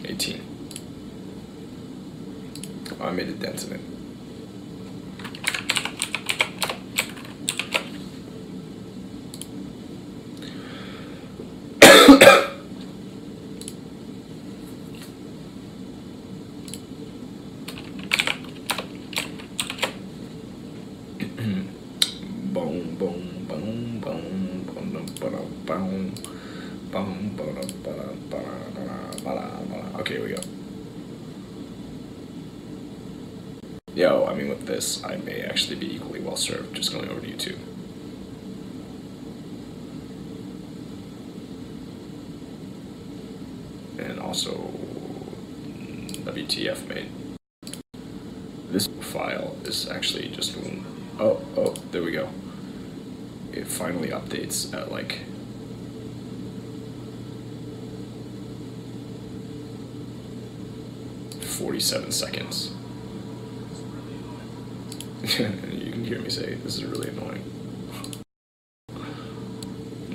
18. Oh, I made a dent in it. Boom, boom, boom, boom, boom, boom, boom, boom. Okay, here we go. Yo, I mean, with this, I may actually be equally well served just going over to YouTube. And also, WTF, mate. This file is actually just, oh, there we go. It finally updates at like 47 seconds. You can hear me say, this is really annoying.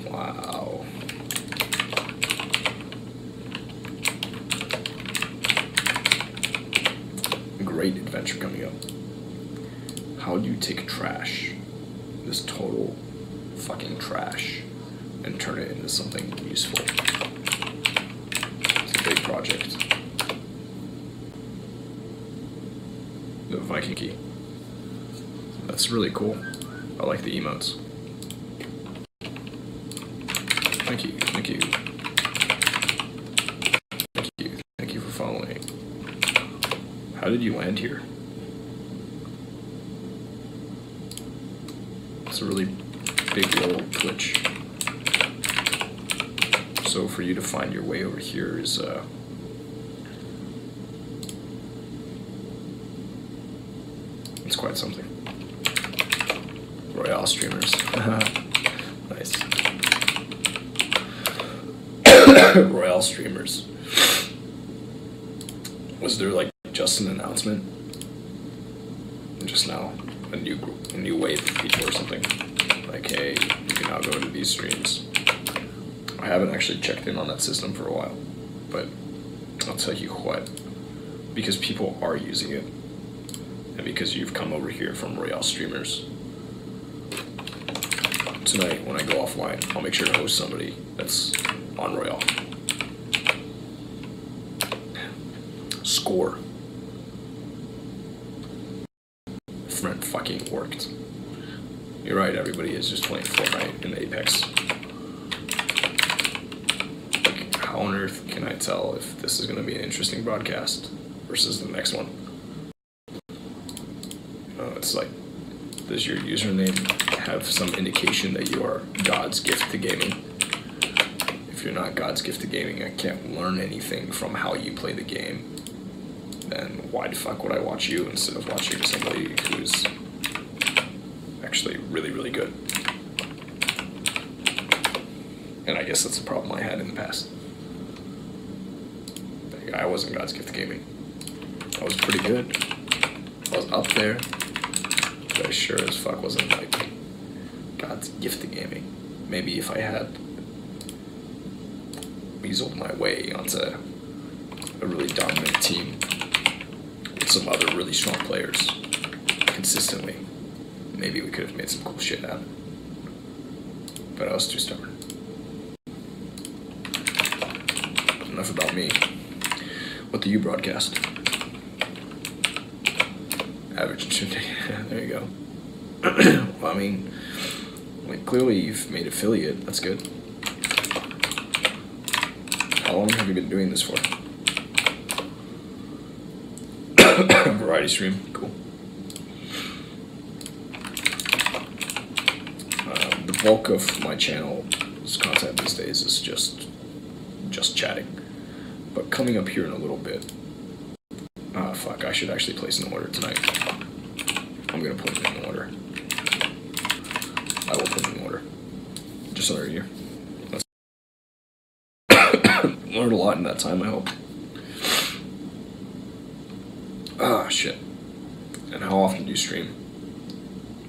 Wow. Great adventure coming up. How do you take trash, this total fucking trash, and turn it into something useful? It's a big project. The Viking key. That's really cool. I like the emotes. Thank you, thank you. Thank you, thank you for following. How did you land here? It's a really big roll twitch. So for you to find your way over here is it's quite something. Royale streamers. Nice. Royale streamers. Was there like just an announcement just now? A new wave of people or something? Like, hey, you can now go to these streams. I haven't actually checked in on that system for a while, but I'll tell you what, because people are using it, and because you've come over here from Royale streamers, tonight when I go offline, I'll make sure to host somebody that's on Royale. Score. Friend fucking worked. You're right, everybody is just playing Fortnite in Apex. Like, how on earth can I tell if this is going to be an interesting broadcast versus the next one? It's like, does your username have some indication that you are God's gift to gaming? If you're not God's gift to gaming, I can't learn anything from how you play the game. Then why the fuck would I watch you instead of watching somebody who's actually really, really good? And I guess that's the problem I had in the past. I wasn't God's gift to gaming. I was pretty good. I was up there. But I sure as fuck wasn't like God's gift to gaming. Maybe if I had weaseled my way onto a really dominant team with some other really strong players consistently, maybe we could have made some cool shit happen. But I was too stubborn. Enough about me. What do you broadcast? Average. There you go. Well, I mean, like, clearly you've made affiliate. That's good. How long have you been doing this for? Variety stream. Cool. The bulk of my channel's content these days is just chatting. But coming up here in a little bit, Ah, fuck, I should actually place an order tonight. I'm gonna put it in order. I will put it in order. Just under a year. Learned a lot in that time, I hope. Ah, shit. And how often do you stream?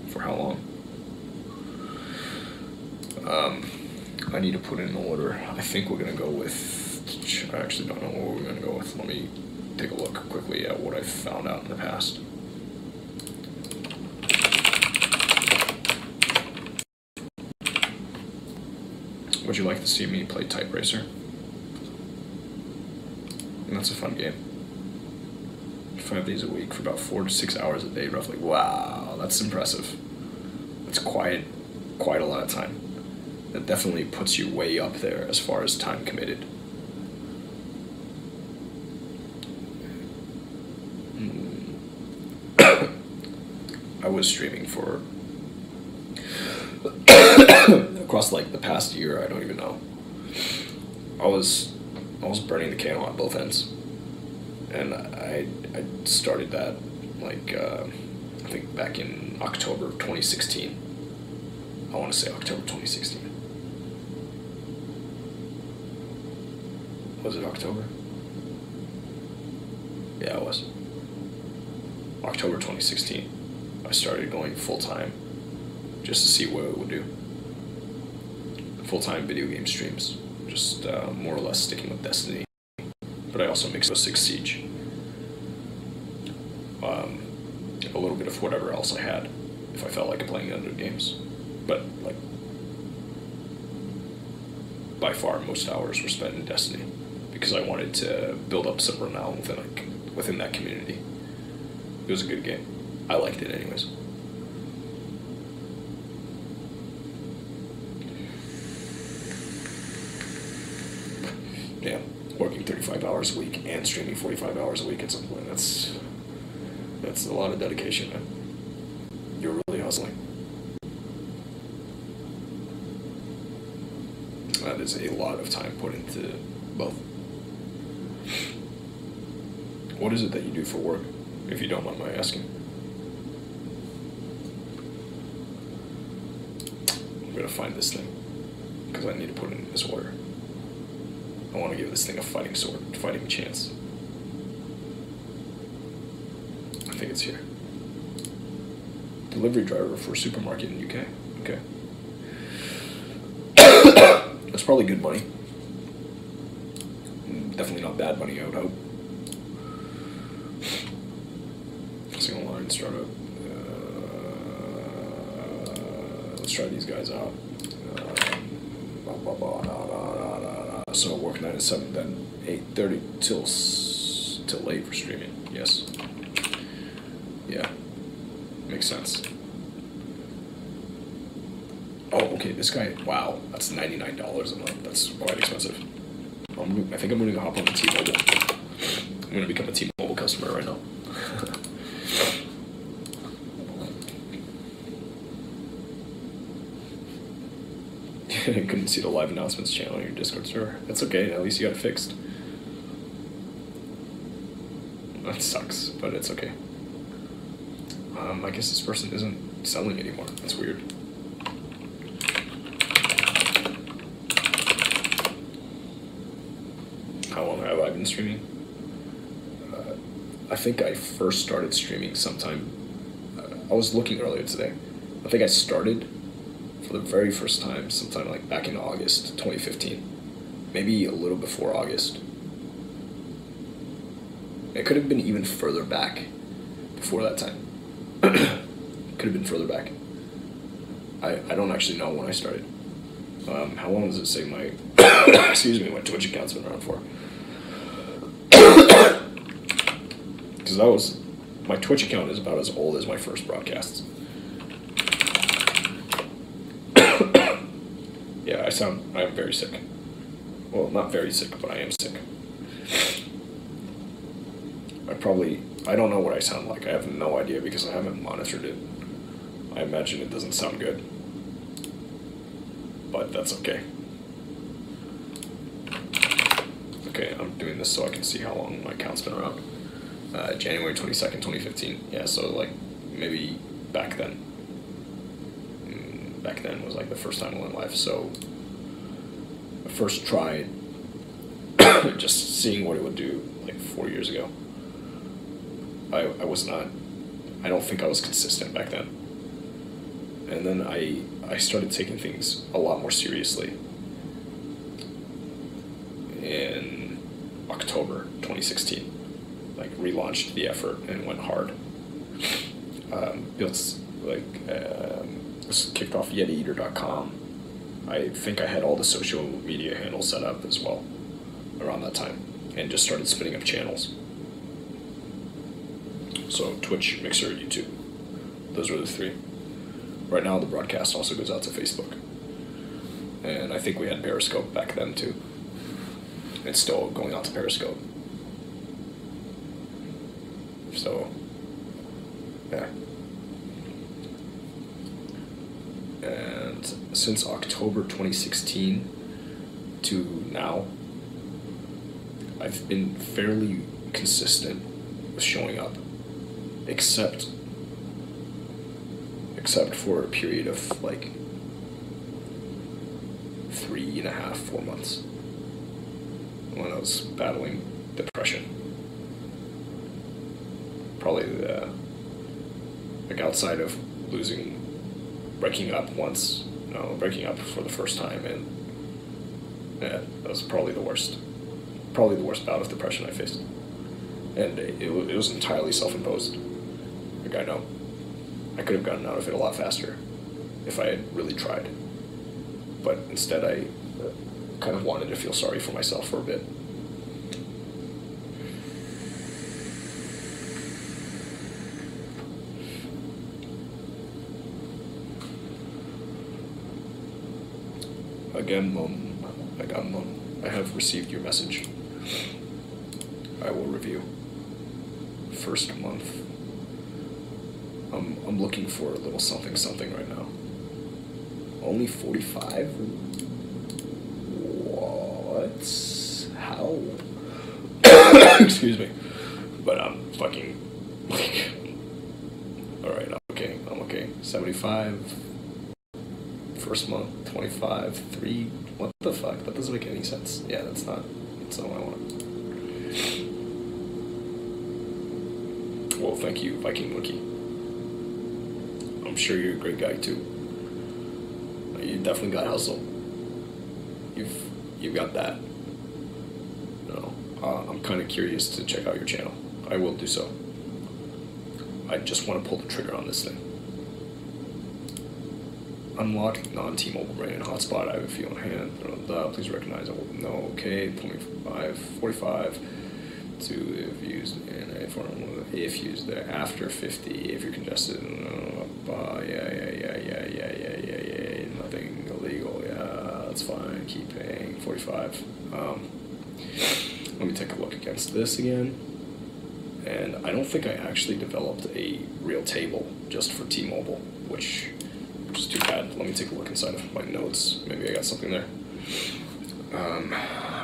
For how long? I need to put in an order. I think we're gonna go with... I actually don't know what we're gonna go with. Let me take a look quickly at what I've found out in the past. Would you like to see me play Type Racer? And that's a fun game. 5 days a week for about 4 to 6 hours a day, roughly. Wow, that's impressive. That's quite a lot of time. That definitely puts you way up there as far as time committed. I was streaming for across like the past year. I don't even know. I was burning the candle on both ends, and I started that like I think back in October of 2016. I want to say October 2016. Was it October? Yeah, it was. October 2016. I started going full-time just to see what it would do. Full-time video game streams. Just more or less sticking with Destiny. But I also mixed with 6 Siege. A little bit of whatever else I had, if I felt like playing other games. But, like, by far most hours were spent in Destiny. Because I wanted to build up some renown within that community. It was a good game. I liked it anyways. Yeah, working 35 hours a week and streaming 45 hours a week at some point, that's a lot of dedication, man. You're really hustling. That is a lot of time put into both. What is it that you do for work, if you don't mind my asking? I'm gonna find this thing, because I need to put it in this order. I want to give this thing a fighting chance. I think it's here. Delivery driver for a supermarket in UK. Okay. That's probably good money. Definitely not bad money, I would hope. Single line startup. Let's try these guys out. So work 9 to 7, then 8:30 till late for streaming. Yes. Yeah. Makes sense. Oh, okay. This guy. Wow, that's $99 a month. That's quite expensive. I think I'm going to hop on the T-Mobile. I'm going to become a T-Mobile customer right now. I couldn't see the live announcements channel on your Discord server. That's okay, at least you got it fixed. That sucks, but it's okay. I guess this person isn't selling anymore. That's weird. How long have I been streaming? I think I first started streaming sometime... I was looking earlier today. I think I started for the very first time sometime like back in August 2015. Maybe a little before August. It could have been even further back before that time. Could have been further back. I don't actually know when I started. How long does it say my excuse me, my Twitch account's been around for? Because my Twitch account is about as old as my first broadcasts. Yeah, I am very sick. Well, not very sick, but I am sick. I don't know what I sound like. I have no idea because I haven't monitored it. I imagine it doesn't sound good. But that's okay. Okay, I'm doing this so I can see how long my account's been around. January 22nd, 2015. Yeah, so like maybe back then. Back then was like the first time I went live. So I first tried just seeing what it would do like 4 years ago. I don't think I was consistent back then. And then I started taking things a lot more seriously in October 2016. Like relaunched the effort and went hard. Built kicked off YetiEater.com. I think I had all the social media handles set up as well around that time, and just started spinning up channels. So Twitch, Mixer, YouTube. Those were the three. Right now the broadcast also goes out to Facebook. And I think we had Periscope back then too. It's still going out to Periscope. So, yeah. And since October 2016 to now, I've been fairly consistent with showing up, except for a period of like 3.5, 4 months when I was battling depression. Probably like outside of breaking up once, breaking up for the first time, and yeah, that was probably the worst bout of depression I faced. And it was entirely self-imposed. Like I could have gotten out of it a lot faster if I had really tried. But instead I kind of wanted to feel sorry for myself for a bit. Again, I have received your message. I will review. First month. I'm looking for a little something right now. Only 45? What? How? Excuse me. But I'm fucking like, alright, I'm okay. 75. First month, 25, 3, what the fuck? That doesn't make any sense. Yeah, that's not what I want. Well, thank you, Viking Wiki. I'm sure you're a great guy too. You definitely got hustle. You've got that. I'm kind of curious to check out your channel. I will do so. I just want to pull the trigger on this thing. Unlock non-T-Mobile brand hotspot. I have a few on hand. Please recognize it. No, okay. 25, 45. 2 if used in a form. If used there after 50. If you're congested. Yeah. Nothing illegal. Yeah, that's fine. Keep paying. 45. Let me take a look against this again. And I don't think I actually developed a real table just for T-Mobile, which is too bad. Let me take a look inside of my notes. Maybe I got something there.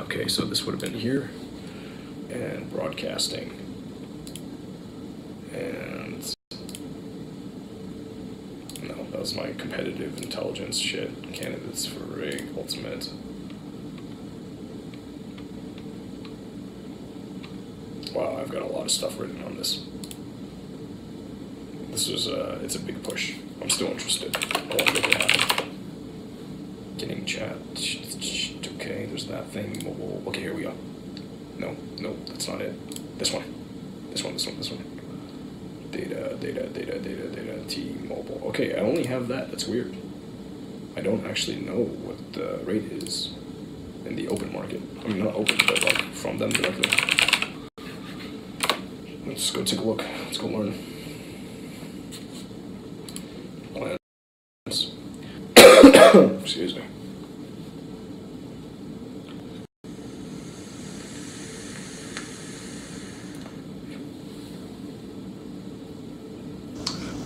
Okay, so this would have been here. And broadcasting. And no, that was my competitive intelligence shit. Candidates for rig, ultimate. Wow, I've got a lot of stuff written on this. This is it's a big push. I'm still interested. I want to make it happen. Getting chat. Okay, there's that thing. Mobile. Okay, here we go. No, that's not it. This one. Data, T-Mobile. Okay, I only have that. That's weird. I don't actually know what the rate is in the open market. I mean, not open, but like from them directly. Let's go take a look. Let's go learn. Plans. Excuse me.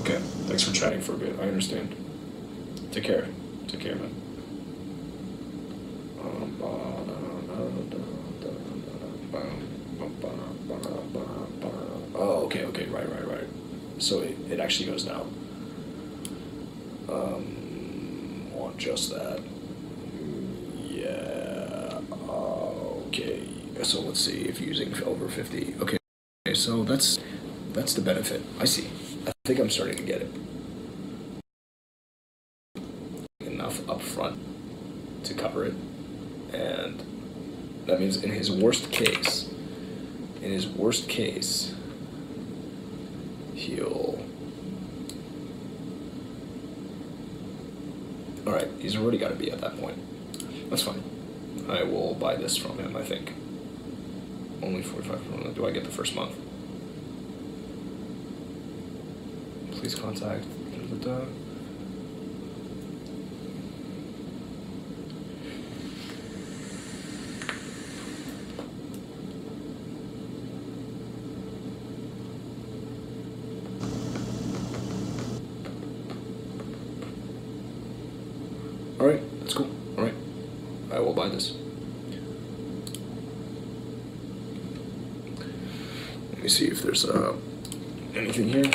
Okay, thanks for chatting for a bit. I understand. Take care. Take care, man. okay, right. So it actually goes down. Want just that. Yeah. Okay. So let's see if using over 50. Okay. So that's the benefit. I see. I think I'm starting to get it. Enough up front to cover it, and that means in his worst case, he'll. All right, he's already got to be at that point. That's fine. I will buy this from him. I think. Only 45. Do I get the first month? Please contact. All right, that's cool. All right, I will buy this. Let me see if there's anything here.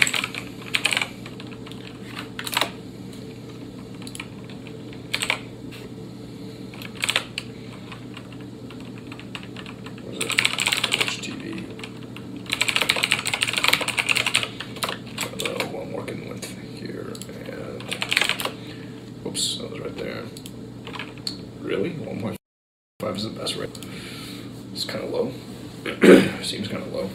What is it? Watch TV. I'm working with here, and oops, that was right there. Really? 1.5 is the best rate. It's kind of low. Seems kind of low.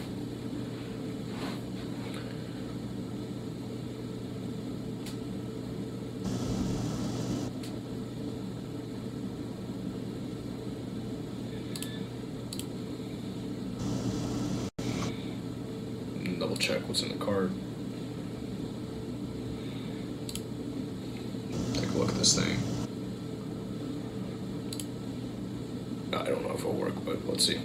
Double check what's in the cart. Take a look at this thing. I don't know if it'll work, but let's see.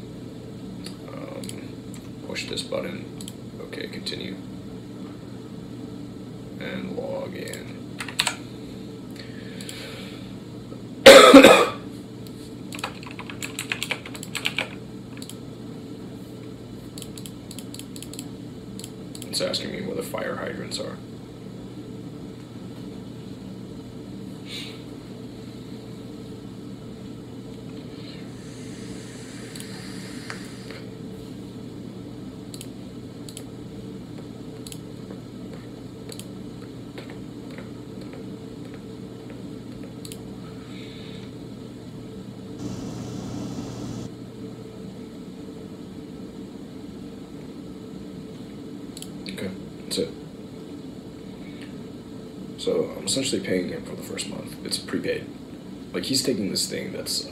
Push this button. Okay, continue. And log in. It's asking me where the fire hydrants are. Okay, that's it. So I'm essentially paying him for the first month. It's prepaid. Like, he's taking this thing that's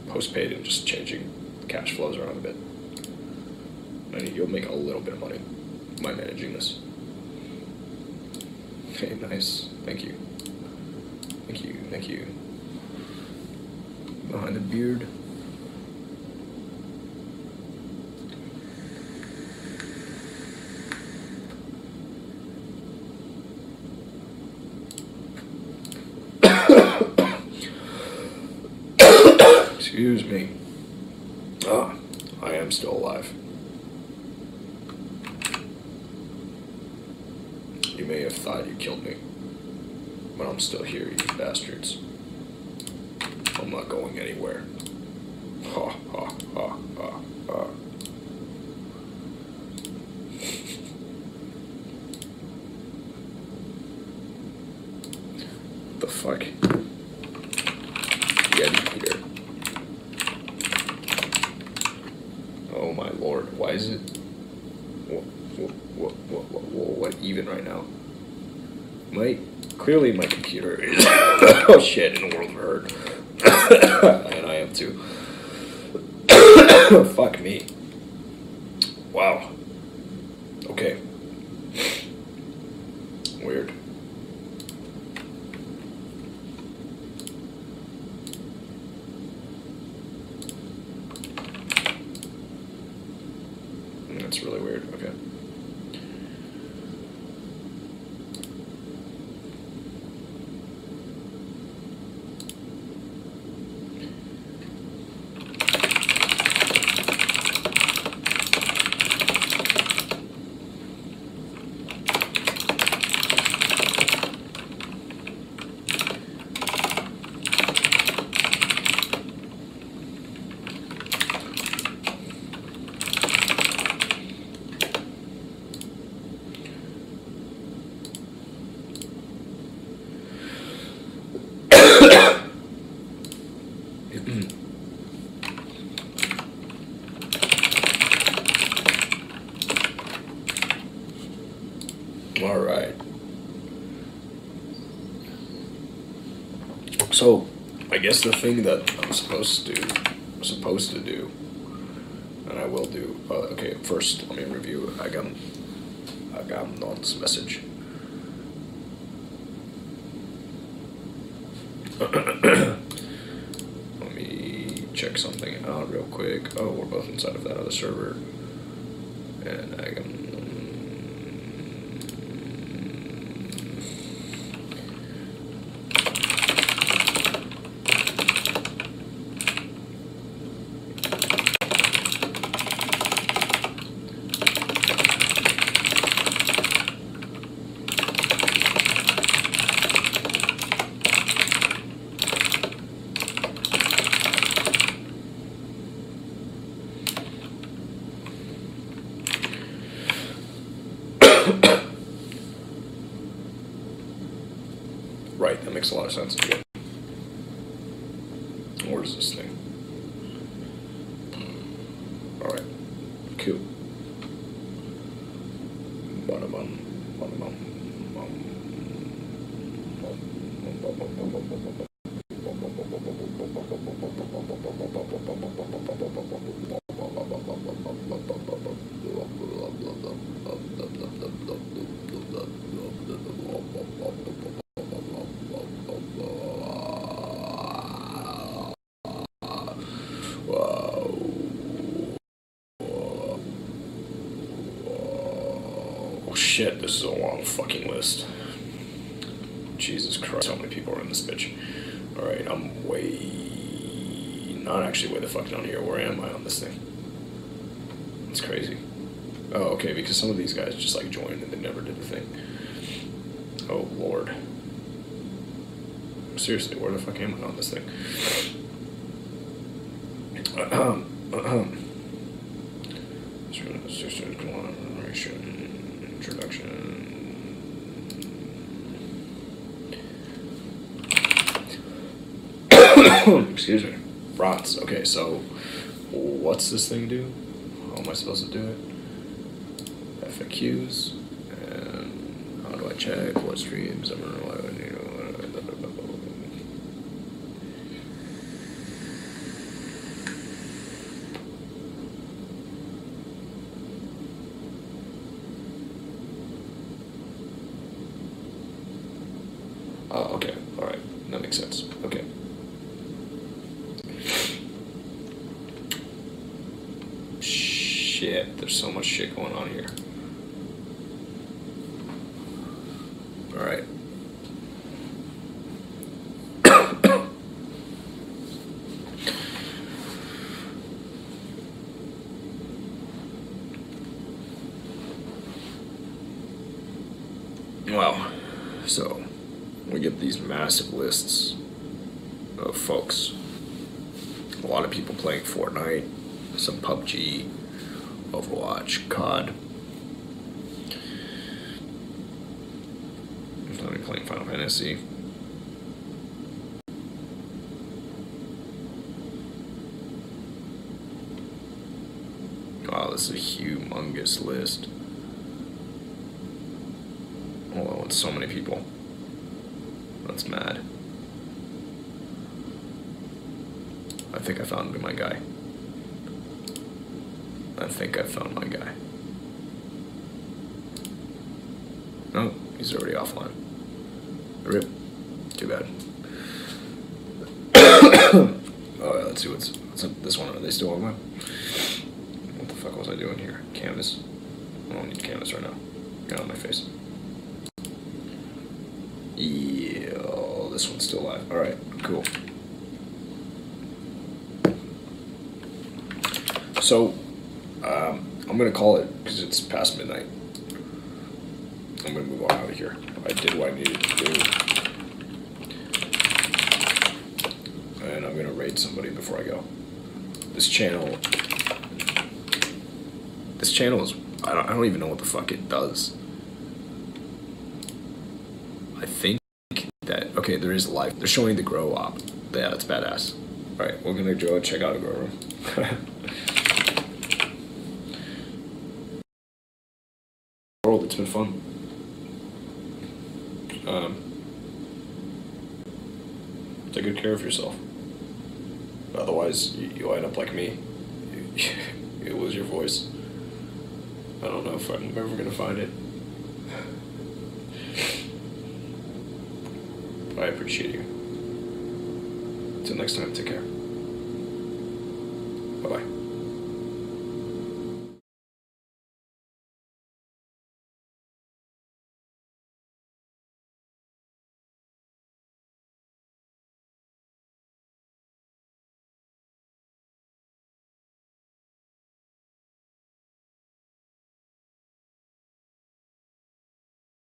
postpaid and just changing cash flows around a bit. And you'll make a little bit of money by managing this. Okay, nice. Thank you. Thank you. Behind the beard. Excuse me. I am still alive. You may have thought you killed me, but I'm still here, you bastards. I'm not going anywhere. Ha ha ha ha ha. What the fuck? Yeti Peter. Oh my lord, why is it? What even right now? Clearly my computer is oh shit, in a world of hurt. And I am too. Fuck me. Wow. Okay. Weird. That's really weird. Okay. guess the thing that I'm supposed to do, and I will do. Okay, first let me review Agamemnon's message. Let me check something out real quick. Oh, we're both inside of that other server, and right, that makes a lot of sense. Yeah. Where's this thing? Alright, cool. Oh shit, this is a long fucking list. Jesus Christ, how many people are in this bitch? Alright, I'm not actually way the fuck down here. Where am I on this thing? It's crazy. Oh, okay, because some of these guys just like joined and they never did the thing. Oh lord. Seriously, where the fuck am I on this thing? Introduction. Excuse me. Bronze. Okay, so what's this thing do? How am I supposed to do it? FAQs. And how do I check what streams I'm running? Oh, okay. Alright. That makes sense. Okay. Shit. There's so much shit going on here. Alright. Wow. So we get these massive lists of folks. A lot of people playing Fortnite, some PUBG, Overwatch, COD. There's nobody playing Final Fantasy. Wow, this is a humongous list. Oh, it's so many people. That's mad. I think I found my guy. Oh, he's already offline. Rip. Too bad. Oh, let's see what's up this one. Are they still online? What the fuck was I doing here? Canvas. I don't need canvas right now. Got on my face. Yeah, this one's still live. Alright, cool. So, I'm gonna call it because it's past midnight. I'm gonna move on out of here. I did what I needed to do. And I'm gonna raid somebody before I go. This channel is, I don't even know what the fuck it does. I think that, okay, there is live. They're showing the grow op. Yeah, that's badass. Alright, we're gonna go check out a grow room. World, it's been fun. Take good care of yourself. Otherwise, you'll end up like me. You lose your voice. I don't know if I'm ever gonna find it. I appreciate you. Till next time, take care. Bye-bye.